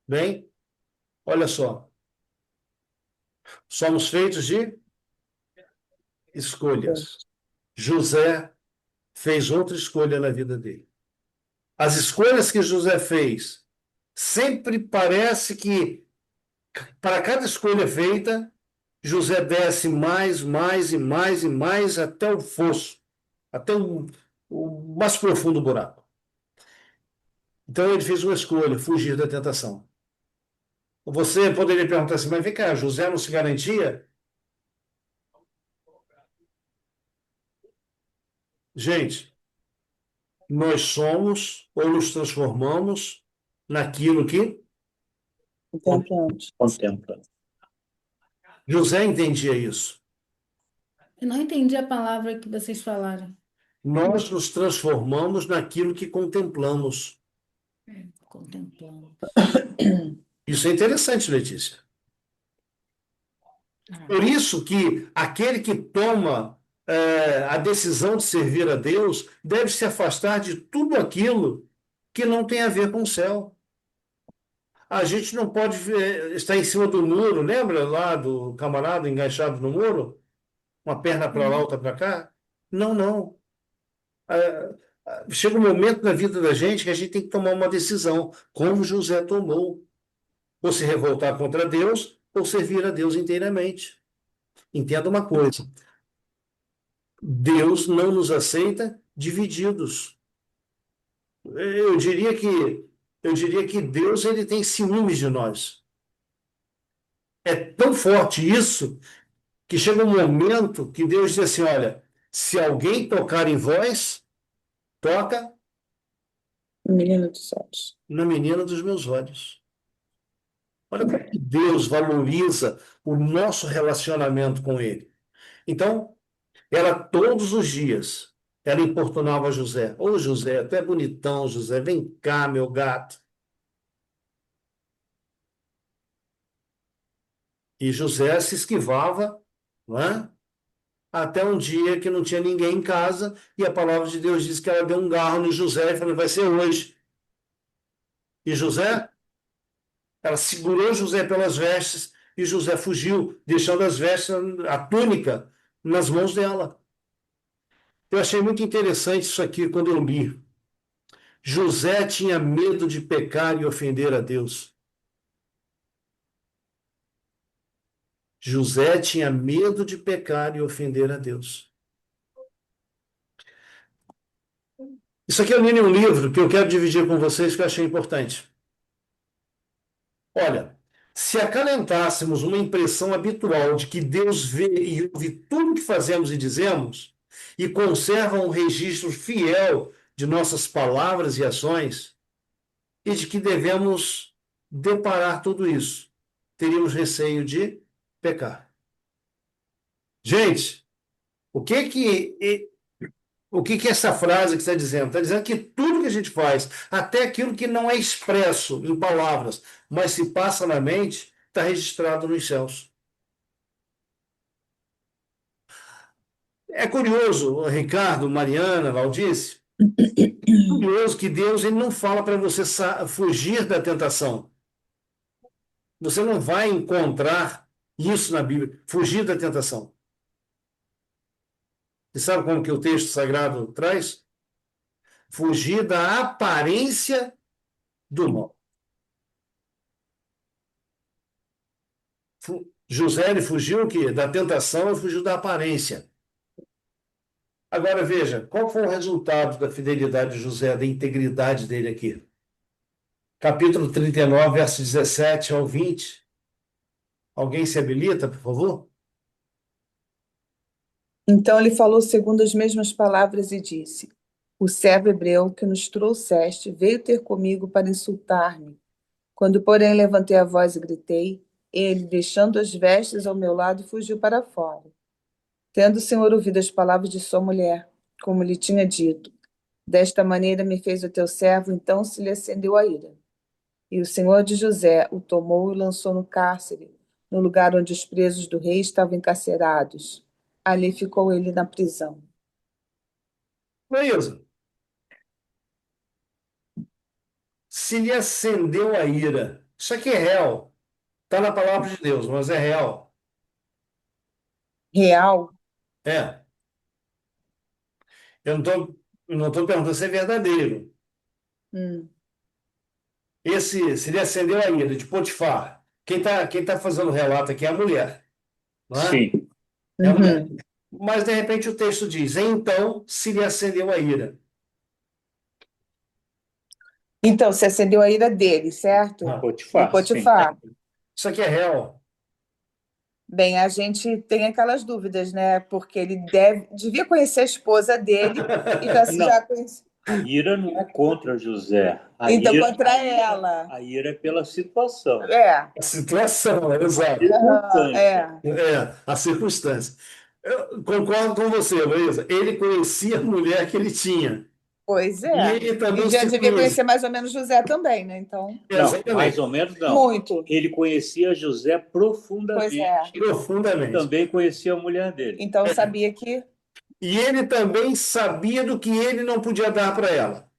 Bem, olha só. Somos feitos de escolhas. José fez outra escolha na vida dele. As escolhas que José fez, sempre parece que, para cada escolha feita, José desce mais, mais e mais e mais até o fosso, até o mais profundo buraco. Então ele fez uma escolha, fugir da tentação. Você poderia perguntar assim, mas vem cá, José não se garantia? Gente, nós somos ou nos transformamos naquilo que Contemplante. Contempla. José entendia isso. Eu não entendi a palavra que vocês falaram. Nós nos transformamos naquilo que contemplamos. Contemplando. Isso é interessante, Letícia. Por isso que aquele que toma a decisão de servir a Deus deve se afastar de tudo aquilo que não tem a ver com o céu. A gente não pode estar em cima do muro, lembra lá do camarada enganchado no muro? Uma perna para lá, outra para cá? Não, não. Chega um momento na vida da gente que a gente tem que tomar uma decisão, como José tomou. Ou se revoltar contra Deus, ou servir a Deus inteiramente. Entenda uma coisa: Deus não nos aceita divididos. Eu diria que, eu diria que Deus ele tem ciúmes de nós. É tão forte isso que chega um momento que Deus diz assim: olha, se alguém tocar em vós, toca Menino dos olhos. na menina dos meus olhos. Olha como que Deus valoriza o nosso relacionamento com Ele. Então, ela todos os dias, ela importunava José. Ô José, tu é bonitão, José, vem cá, meu gato. E José se esquivava, não é? Até um dia que não tinha ninguém em casa, e a palavra de Deus diz que ela deu um garro no José e falou: vai ser hoje. E José, ela segurou José pelas vestes, e José fugiu, deixando as vestes, a túnica, nas mãos dela. Eu achei muito interessante isso aqui quando eu li. José tinha medo de pecar e ofender a Deus. José tinha medo de pecar e ofender a Deus. Isso aqui eu li em um livro que eu quero dividir com vocês, que eu achei importante. Olha, se acalentássemos uma impressão habitual de que Deus vê e ouve tudo que fazemos e dizemos, e conserva um registro fiel de nossas palavras e ações, e de que devemos deparar tudo isso, teríamos receio de pecar. Gente, o que que essa frase que está dizendo? Está dizendo que tudo que a gente faz, até aquilo que não é expresso em palavras, mas se passa na mente, está registrado nos céus. É curioso, Ricardo, Mariana, Valdice, curioso que Deus ele não fala para você fugir da tentação. Você não vai encontrar isso na Bíblia, fugir da tentação. Você sabe como que o texto sagrado traz? Fugir da aparência do mal. José ele fugiu o quê? Da tentação e fugiu da aparência. Agora veja, qual foi o resultado da fidelidade de José, da integridade dele aqui? Capítulo 39, versos 17 ao 20. Alguém se habilita, por favor? Então ele falou segundo as mesmas palavras e disse: o servo hebreu que nos trouxeste veio ter comigo para insultar-me. Quando, porém, levantei a voz e gritei, ele, deixando as vestes ao meu lado, fugiu para fora. Tendo o Senhor ouvido as palavras de sua mulher, como lhe tinha dito, desta maneira me fez o teu servo, então se lhe acendeu a ira. E o Senhor de José o tomou e lançou no cárcere, no lugar onde os presos do rei estavam encarcerados. Ali ficou ele na prisão. Beleza. Se lhe acendeu a ira. Isso aqui é real. Está na palavra de Deus, mas é real. Real? É. Eu não tô perguntando se é verdadeiro. Hum. Se lhe acendeu a ira de Potifar. Quem tá fazendo o relato aqui é a mulher, não é? Sim. É a mulher. Uhum. Mas, de repente, o texto diz: então se lhe acendeu a ira. Então, se acendeu a ira dele, certo? Ah, Do Potifar, sim. Potifar. isso aqui é real. Bem, a gente tem aquelas dúvidas, né? Porque ele devia conhecer a esposa dele e Não. A ira não é contra José. Então, contra ela. A ira é pela situação. É. A situação, exato. A circunstância. Eu concordo com você, Luísa. Ele conhecia a mulher que ele tinha. Pois E é. ele também E já se devia conhecia. conhecer mais ou menos José também, né? Então, Não, mais Exatamente. ou menos não. muito. Ele conhecia José Pois profundamente. é. E Profundamente. também conhecia a mulher dele. Então, sabia que. E ele também sabia do que ele não podia dar para ela.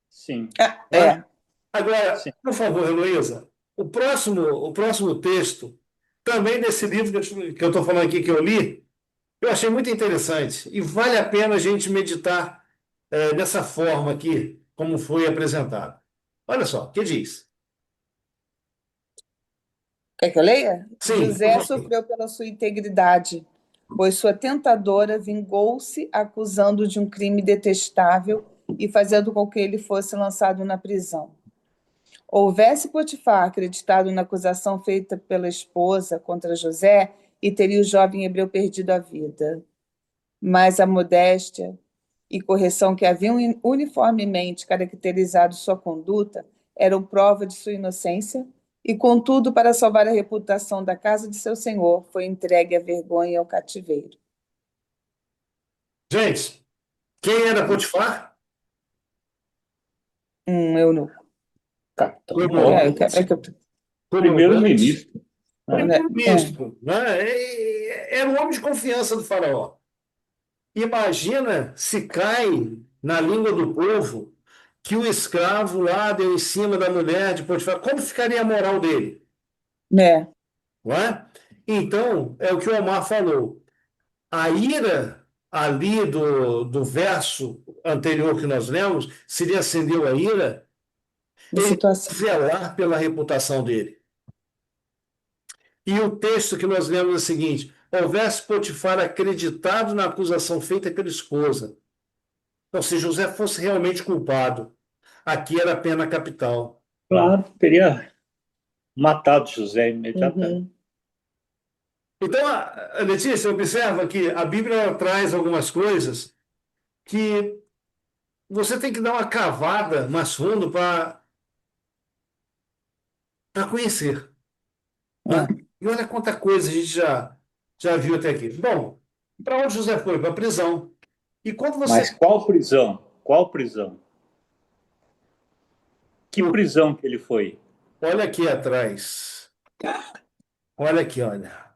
Sim. É. Agora, Sim. por favor, Heloísa, o próximo texto, também desse livro que eu estou falando aqui, que eu li, eu achei muito interessante. E vale a pena a gente meditar dessa forma aqui, como foi apresentado. Olha só, o que diz? Quer que eu leia? Sim, por José favor. sofreu pela sua integridade, pois sua tentadora vingou-se acusando de um crime detestável e fazendo com que ele fosse lançado na prisão. Houvesse Potifar acreditado na acusação feita pela esposa contra José, e teria o jovem hebreu perdido a vida. Mas a modéstia e correção que haviam uniformemente caracterizado sua conduta eram prova de sua inocência, e, contudo, para salvar a reputação da casa de seu senhor, foi entregue à vergonha e ao cativeiro. Gente, quem era Potifar? Eunuco. Capitão Como, Mor. Primeiro-ministro. primeiro-ministro, né? Era um homem de confiança do faraó. Imagina se cai na língua do povo que o escravo lá deu em cima da mulher de Potifar. Como ficaria a moral dele? É. Não é? Então, é o que o Omar falou. A ira ali do verso anterior que nós lemos, se lhe acendeu a ira, Da ele situação. zelar pela reputação dele. E o texto que nós lemos é o seguinte: houvesse Potifar acreditado na acusação feita pela esposa. Então, se José fosse realmente culpado, aqui era a pena capital. Claro, teria matado José imediatamente. Uhum. Então, Letícia, observa que a Bíblia ela traz algumas coisas que você tem que dar uma cavada mais fundo para conhecer. Né? E olha quanta coisa a gente já viu até aqui. Bom, para onde José foi? Para a prisão. E quando você. Mas qual prisão? Qual prisão? Que prisão que ele foi? Olha aqui atrás. Olha aqui, olha.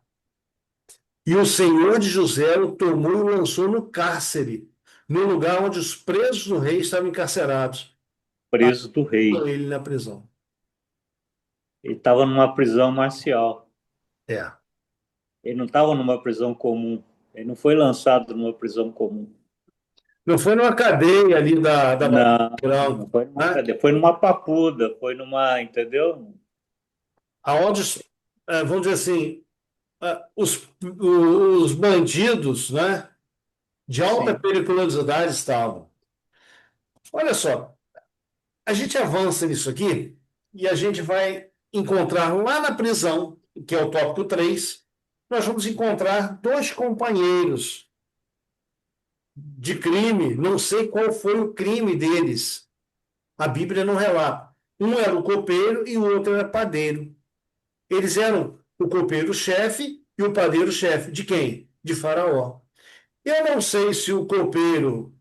E o senhor de José o tomou e o lançou no cárcere, no lugar onde os presos do rei estavam encarcerados. Preso do rei. Ele na prisão. Ele estava numa prisão marcial. É. Ele não estava numa prisão comum. Ele não foi lançado numa prisão comum. Não foi numa cadeia ali da Não foi numa cadeia. Foi numa papuda, foi numa, entendeu? aonde, vamos dizer assim, os bandidos, né, de alta Sim. periculosidade estavam. Olha só, a gente avança nisso aqui e a gente vai encontrar lá na prisão, que é o tópico 3, nós vamos encontrar dois companheiros de crime, não sei qual foi o crime deles. A Bíblia não relata. Um era o copeiro e o outro era padeiro. Eles eram o copeiro-chefe e o padeiro-chefe. De quem? De Faraó. Eu não sei se o copeiro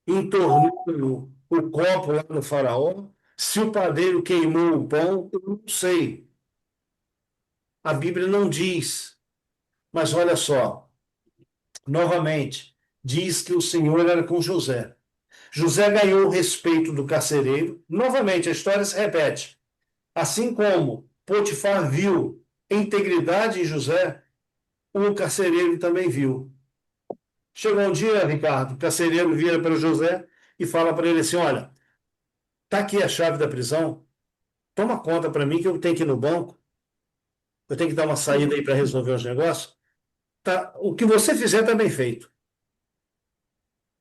entornou o copo lá no Faraó, se o padeiro queimou o pão, eu não sei. A Bíblia não diz. Mas olha só, novamente, diz que o Senhor era com José. José ganhou o respeito do carcereiro. Novamente, a história se repete. Assim como Potifar viu integridade em José, o carcereiro também viu. Chegou um dia, Ricardo, o carcereiro vira para o José e fala para ele assim: olha, tá aqui a chave da prisão, toma conta para mim que eu tenho que ir no banco, eu tenho que dar uma saída aí para resolver os negócios. Tá, o que você fizer está bem feito.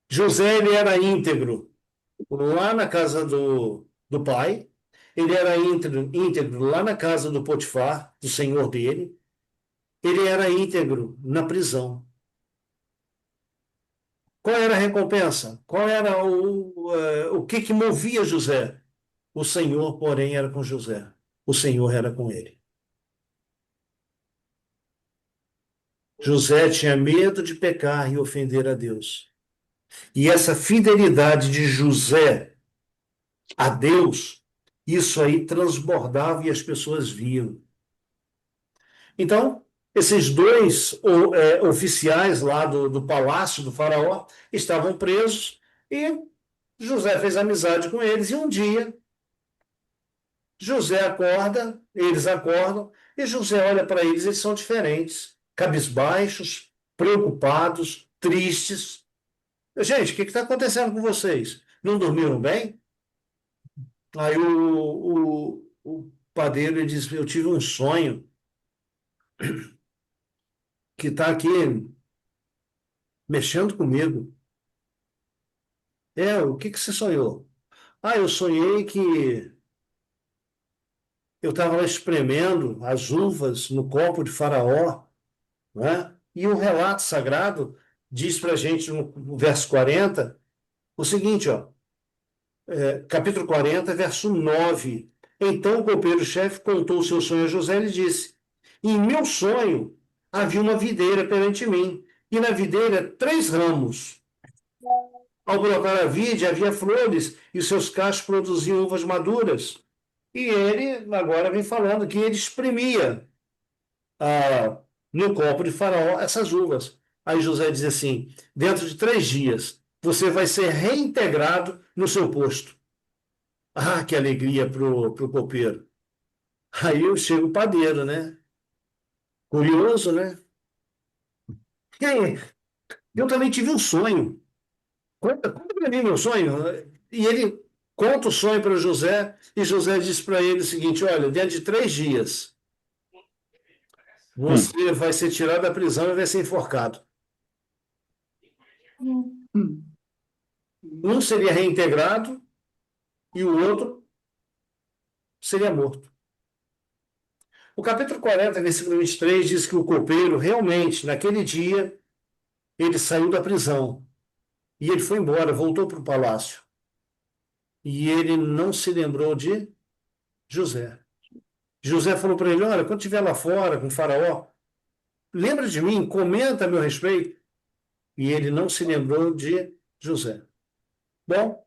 José, ele era íntegro lá na casa do pai, ele era íntegro lá na casa do Potifar, do senhor dele, ele era íntegro na prisão. Qual era a recompensa? Qual era o que que movia José? O Senhor, porém, era com José. O Senhor era com ele. José tinha medo de pecar e ofender a Deus. E essa fidelidade de José a Deus, isso aí transbordava e as pessoas viam. Então, esses dois oficiais lá do palácio do faraó estavam presos e José fez amizade com eles. E um dia, José acorda, eles acordam, e José olha para eles são diferentes, cabisbaixos, preocupados, tristes. Gente, o que está acontecendo com vocês? Não dormiram bem? Aí o padeiro ele diz: Eu tive um sonho que está aqui mexendo comigo. O que que você sonhou? Eu sonhei que eu estava lá espremendo as uvas no copo de Faraó, né? E o relato sagrado diz para a gente no verso 40 o seguinte, ó, capítulo 40, verso 9. Então o copeiro-chefe contou o seu sonho a José e lhe disse: Em meu sonho havia uma videira perante mim, e na videira 3 ramos. Ao brotar a vide, havia flores, e seus cachos produziam uvas maduras. E ele agora vem falando que ele espremia no copo de Faraó essas uvas. Aí José diz assim: dentro de 3 dias, você vai ser reintegrado no seu posto. Que alegria pro copeiro. Aí eu chego o padeiro, né? Curioso, né? E aí, eu também tive um sonho. Conta para mim meu sonho. E ele conta o sonho para José, e José diz para ele o seguinte: olha, dentro de 3 dias, Hum. você vai ser tirado da prisão e vai ser enforcado. Um seria reintegrado e o outro seria morto. O capítulo 40, versículo 23, diz que o copeiro, realmente, naquele dia, ele saiu da prisão. E ele foi embora, voltou para o palácio. E ele não se lembrou de José. José falou para ele: olha, quando estiver lá fora com o faraó, lembra de mim, comenta a meu respeito. E ele não se lembrou de José. Bom,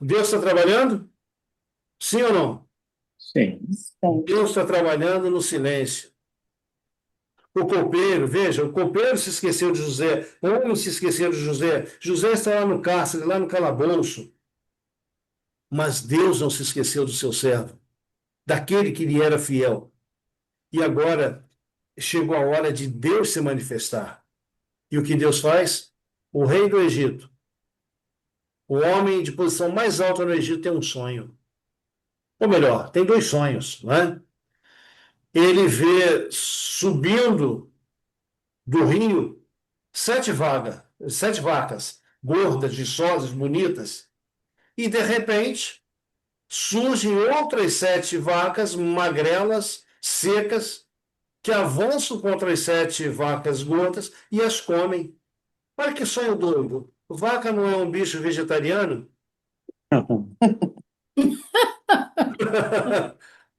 Deus está trabalhando? Sim ou não? Sim. Sempre. Deus está trabalhando no silêncio. O copeiro, veja, o copeiro se esqueceu de José, homens se esqueceram de José. José está lá no cárcere, lá no calabouço. Mas Deus não se esqueceu do seu servo, daquele que lhe era fiel. E agora chegou a hora de Deus se manifestar. E o que Deus faz? O rei do Egito, o homem de posição mais alta no Egito, tem um sonho. Ou melhor, tem 2 sonhos, não é? Ele vê subindo do rio 7 vacas, gordas, viçosas, bonitas, e de repente surgem outras 7 vacas magrelas, secas, que avançam contra as 7 vacas gordas e as comem. Olha que sonho doido. Vaca não é um bicho vegetariano?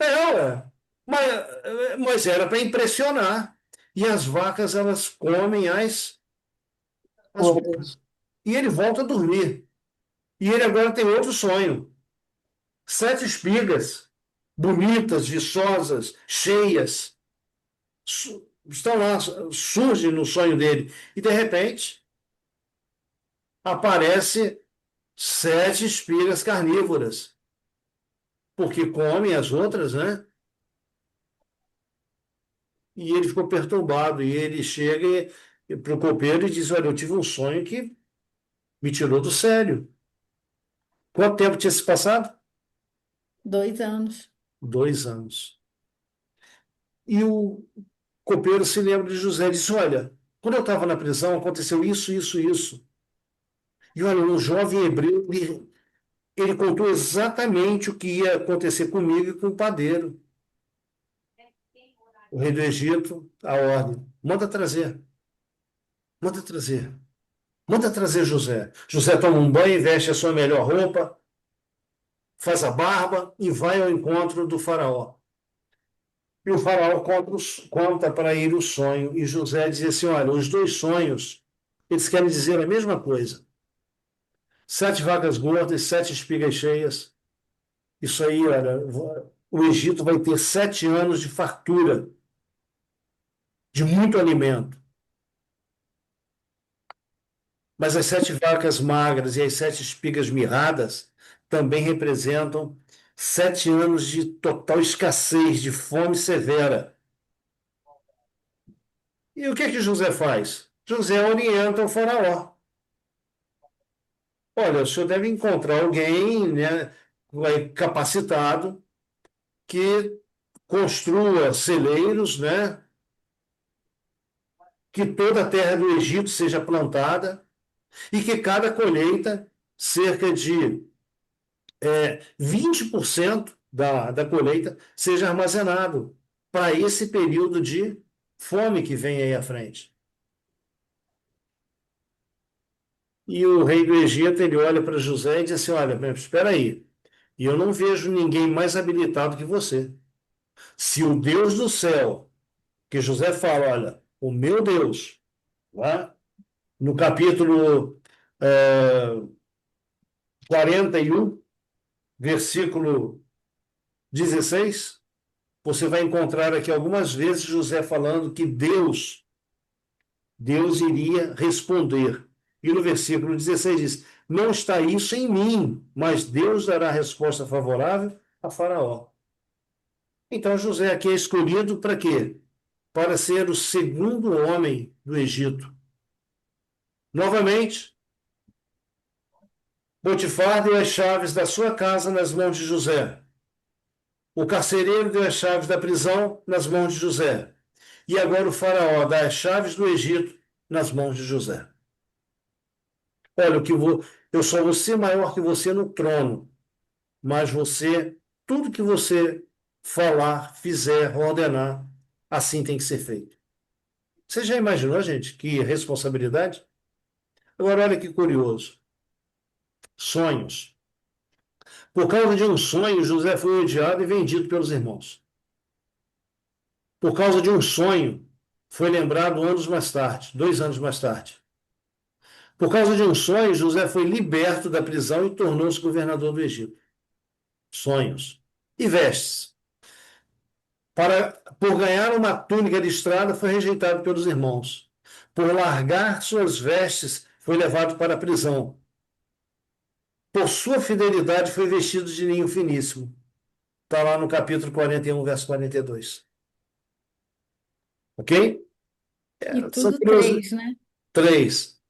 Ué. Mas era para impressionar. E as vacas, elas comem as Gordas. gordas. E ele volta a dormir. E ele agora tem outro sonho. 7 espigas, bonitas, viçosas, cheias, estão lá, surgem no sonho dele. E, de repente, aparece 7 espigas carnívoras, porque comem as outras, né? E ele ficou perturbado. E ele chega para o copeiro e diz: olha, eu tive um sonho que me tirou do sério. Quanto tempo tinha se passado? 2 anos. 2 anos. E o copeiro se lembra de José e disse: olha, quando eu estava na prisão, aconteceu isso, isso, isso. E olha, um jovem hebreu, ele contou exatamente o que ia acontecer comigo e com o padeiro. O rei do Egito, a ordem: manda trazer, manda trazer. Manda trazer José. José toma um banho, veste a sua melhor roupa, faz a barba e vai ao encontro do faraó. E o faraó conta para ele o sonho. E José diz assim: olha, os dois sonhos, eles querem dizer a mesma coisa. 7 vacas gordas, 7 espigas cheias. Isso aí, olha, o Egito vai ter 7 anos de fartura, de muito alimento. Mas as 7 vacas magras e as 7 espigas mirradas também representam 7 anos de total escassez, de fome severa. E o que é que José faz? José orienta o faraó. Olha, o senhor deve encontrar alguém, né, capacitado que construa celeiros, né, que toda a terra do Egito seja plantada e que cada colheita, cerca de 20% da colheita, seja armazenado para esse período de fome que vem aí à frente. E o rei do Egito, ele olha para José e diz assim, olha, espera aí, eu não vejo ninguém mais habilitado que você. Se o Deus do céu, que José fala, olha, o meu Deus, lá no capítulo 41, versículo 16, você vai encontrar aqui algumas vezes José falando que Deus iria responder. E no versículo 16 diz: não está isso em mim, mas Deus dará resposta favorável a Faraó. Então José aqui é escolhido para quê? Para ser o segundo homem do Egito. Novamente, Potifar deu as chaves da sua casa nas mãos de José. O carcereiro deu as chaves da prisão nas mãos de José. E agora o faraó dá as chaves do Egito nas mãos de José. Olha, eu só vou ser maior que você no trono, mas tudo que você falar, fizer, ordenar, assim tem que ser feito. Você já imaginou, gente, que responsabilidade? Agora, olha que curioso. Sonhos. Por causa de um sonho, José foi odiado e vendido pelos irmãos. Por causa de um sonho, foi lembrado anos mais tarde, 2 anos mais tarde. Por causa de um sonho, José foi liberto da prisão e tornou-se governador do Egito. Sonhos. E vestes. Por ganhar uma túnica listrada, foi rejeitado pelos irmãos. Por largar suas vestes, foi levado para a prisão. Por sua fidelidade, foi vestido de linho finíssimo. Está lá no capítulo 41, verso 42. Ok? E São tudo três, né? 3.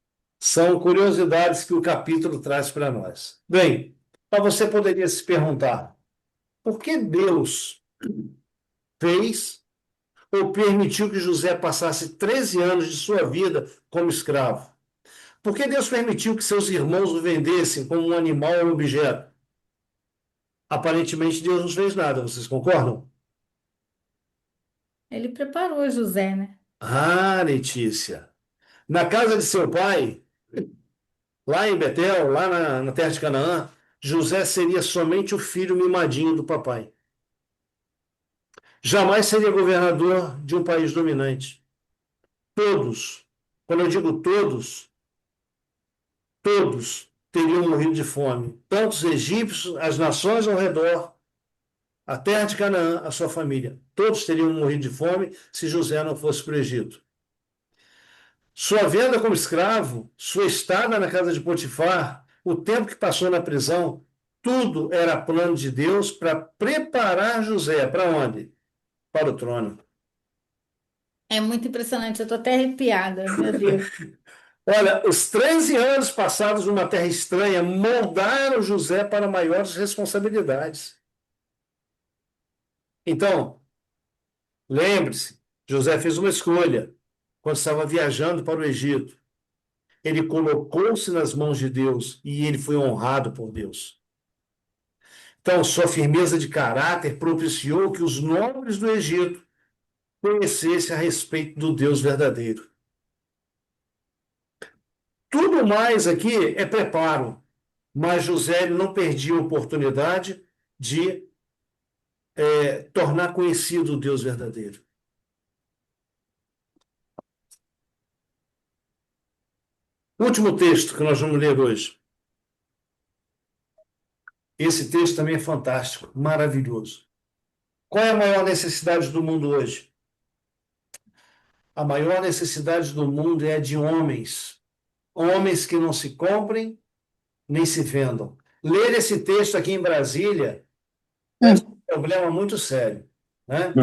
São curiosidades que o capítulo traz para nós. Bem, mas você poderia se perguntar, por que Deus fez ou permitiu que José passasse 13 anos de sua vida como escravo? Por que Deus permitiu que seus irmãos o vendessem como um animal ou um objeto? Aparentemente, Deus não fez nada, vocês concordam? Ele preparou José, né? Ah, Letícia. Na casa de seu pai, lá em Betel, lá na terra de Canaã, José seria somente o filho mimadinho do papai. Jamais seria governador de um país dominante. Todos, quando eu digo todos, todos teriam morrido de fome. Tanto os egípcios, as nações ao redor, a terra de Canaã, a sua família. Todos teriam morrido de fome se José não fosse para o Egito. Sua venda como escravo, sua estada na casa de Potifar, o tempo que passou na prisão, tudo era plano de Deus para preparar José. Para onde? Para o trono. É muito impressionante, eu tô até arrepiada, meu Deus. Olha, os 13 anos passados numa terra estranha moldaram José para maiores responsabilidades. Então, lembre-se, José fez uma escolha quando estava viajando para o Egito. Ele colocou-se nas mãos de Deus e ele foi honrado por Deus. Então, sua firmeza de caráter propiciou que os nobres do Egito conhecessem a respeito do Deus verdadeiro. Tudo mais aqui é preparo, mas José ele não perdia a oportunidade de tornar conhecido o Deus verdadeiro. Último texto que nós vamos ler hoje. Esse texto também é fantástico, maravilhoso. Qual é a maior necessidade do mundo hoje? A maior necessidade do mundo é a de homens. Homens que não se comprem nem se vendam. Ler esse texto aqui em Brasília é um problema muito sério, né?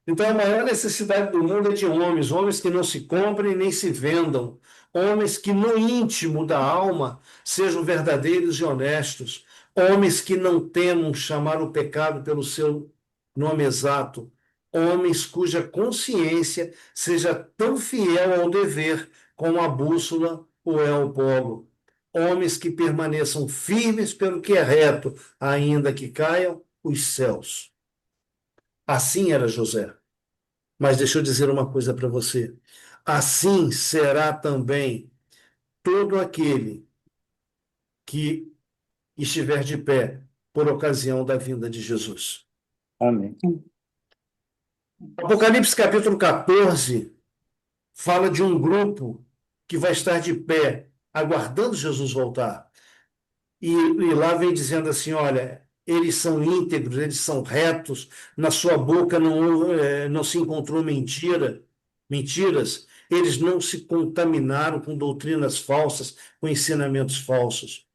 Então, a maior necessidade do mundo é de homens, homens que não se comprem nem se vendam, homens que no íntimo da alma sejam verdadeiros e honestos, homens que não temam chamar o pecado pelo seu nome exato, homens cuja consciência seja tão fiel ao dever como a bússola o é ao polo, homens que permaneçam firmes pelo que é reto, ainda que caiam os céus. Assim era José. Mas deixa eu dizer uma coisa para você. Assim será também todo aquele que estiver de pé por ocasião da vinda de Jesus. Amém. Apocalipse capítulo 14 fala de um grupo que vai estar de pé, aguardando Jesus voltar. E lá vem dizendo assim: olha, eles são íntegros, eles são retos, na sua boca não se encontrou mentiras, eles não se contaminaram com doutrinas falsas, com ensinamentos falsos.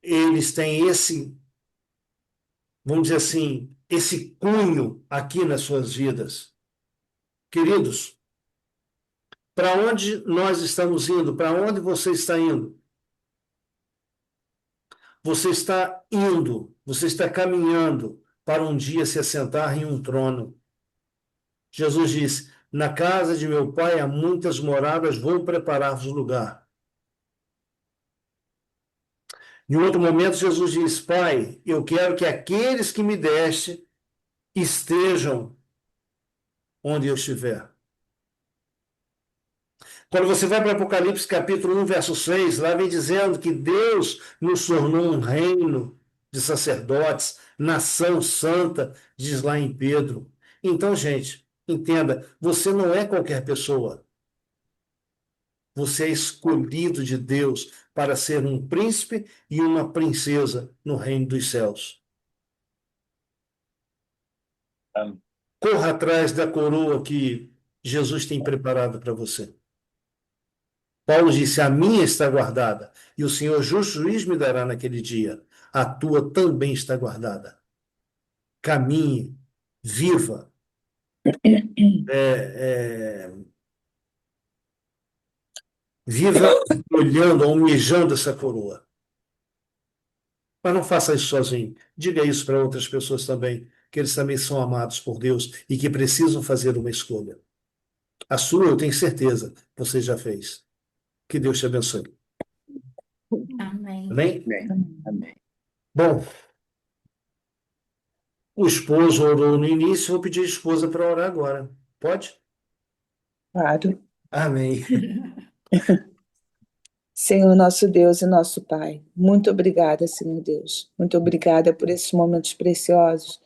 Eles têm vamos dizer assim, esse cunho aqui nas suas vidas. Queridos, para onde nós estamos indo? Para onde você está indo? Você está caminhando para um dia se assentar em um trono. Jesus disse: na casa de meu pai há muitas moradas, vou preparar-vos lugar. Em outro momento, Jesus diz: Pai, eu quero que aqueles que me deste estejam onde eu estiver. Quando você vai para Apocalipse capítulo 1, verso 6, lá vem dizendo que Deus nos tornou um reino de sacerdotes, nação santa, diz lá em Pedro. Então, gente, entenda, você não é qualquer pessoa. Você é escolhido de Deus para ser um príncipe e uma princesa no reino dos céus. Amém. Corra atrás da coroa que Jesus tem preparado para você. Paulo disse: a minha está guardada, e o Senhor justo juiz me dará naquele dia. A tua também está guardada. Caminhe, viva, viva olhando, almejando essa coroa. Mas não faça isso sozinho. Diga isso para outras pessoas também, que eles também são amados por Deus e que precisam fazer uma escolha. A sua, eu tenho certeza, você já fez. Que Deus te abençoe. Amém. Amém? Amém. Bom, o esposo orou no início, vou pedir a esposa para orar agora. Pode? Claro. Amém. Senhor, nosso Deus e nosso Pai, muito obrigada, Senhor Deus. Muito obrigada por esses momentos preciosos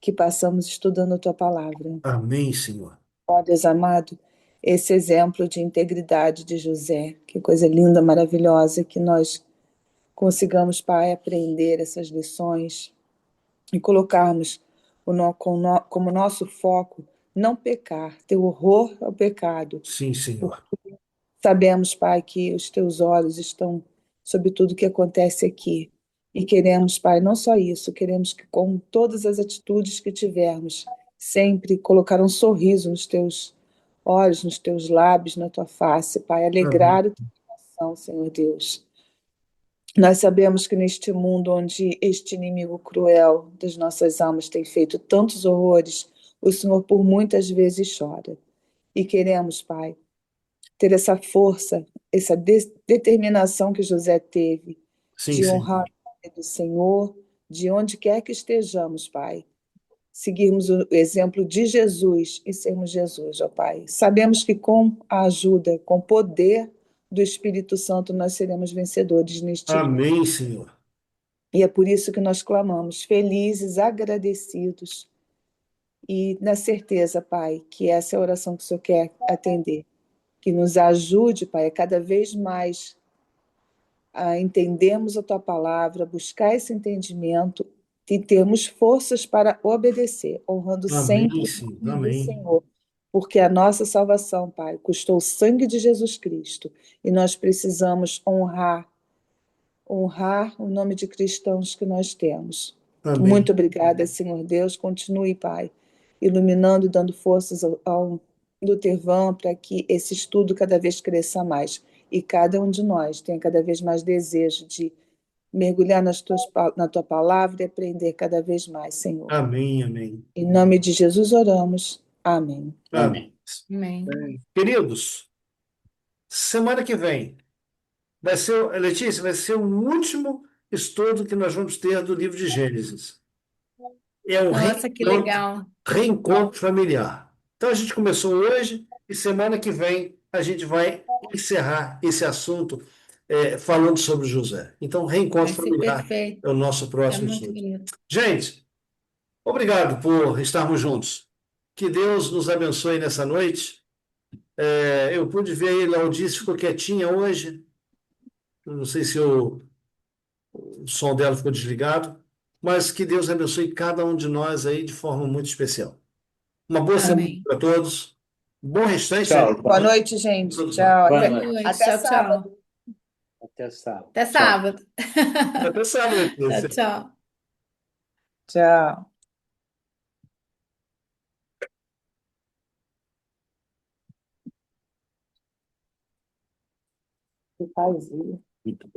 que passamos estudando a Tua palavra. Amém, Senhor. Ó Deus amado, esse exemplo de integridade de José, que coisa linda, maravilhosa, que nós consigamos, Pai, aprender essas lições e colocarmos como nosso foco não pecar, ter horror ao pecado. Sim, Senhor. Sabemos, Pai, que os teus olhos estão sobre tudo que acontece aqui. E queremos, Pai, não só isso, queremos que com todas as atitudes que tivermos, sempre colocar um sorriso nos teus olhos, nos teus lábios, na tua face, Pai, alegrar o teu coração, Senhor Deus. Nós sabemos que neste mundo onde este inimigo cruel das nossas almas tem feito tantos horrores, o Senhor por muitas vezes chora. E queremos, Pai, ter essa força, essa determinação que José teve Sim, de Senhor. honrar o nome do Senhor, de onde quer que estejamos, Pai. seguirmos o exemplo de Jesus e sermos Jesus, ó Pai. Sabemos que com a ajuda, com o poder do Espírito Santo, nós seremos vencedores neste dia. Amém, Senhor. E é por isso que nós clamamos, felizes, agradecidos, e na certeza, Pai, que essa é a oração que o Senhor quer atender. Que nos ajude, Pai, a cada vez mais a entendermos a Tua palavra, buscar esse entendimento e termos forças para obedecer, honrando sempre Amém, o Senhor. nome do Amém. Senhor. Porque a nossa salvação, Pai, custou o sangue de Jesus Cristo. E nós precisamos honrar o nome de cristãos que nós temos. Amém. Muito obrigada, Senhor Deus. Continue, Pai, iluminando e dando forças ao Lutervan para que esse estudo cada vez cresça mais. E cada um de nós tenha cada vez mais desejo de mergulhar na tua palavra e aprender cada vez mais, Senhor. Amém, amém. Em nome de Jesus oramos. Amém. Amém. Amém. Queridos, semana que vem vai ser, Letícia, vai ser o último estudo que nós vamos ter do livro de Gênesis. É um Nossa, que legal. reencontro familiar. Então a gente começou hoje e semana que vem a gente vai encerrar esse assunto falando sobre José. Então, reencontro Vai ser familiar perfeito. é o nosso É próximo muito estudo. bonito. Gente, obrigado por estarmos juntos. Que Deus nos abençoe nessa noite. Eu pude ver aí, Laudice ficou quietinha hoje. Não sei se o som dela ficou desligado, mas que Deus abençoe cada um de nós aí de forma muito especial. Uma boa semana Amém. para todos. Bom restante, né? Tchau. Boa noite, gente. Tchau. Boa Boa Até, noite. noite. até Tchau, sábado. tchau. Até sábado. Até Tchau. sábado. Até sábado, Tchau, Letícia. tchau. Tchau. Que paz. Muito bom.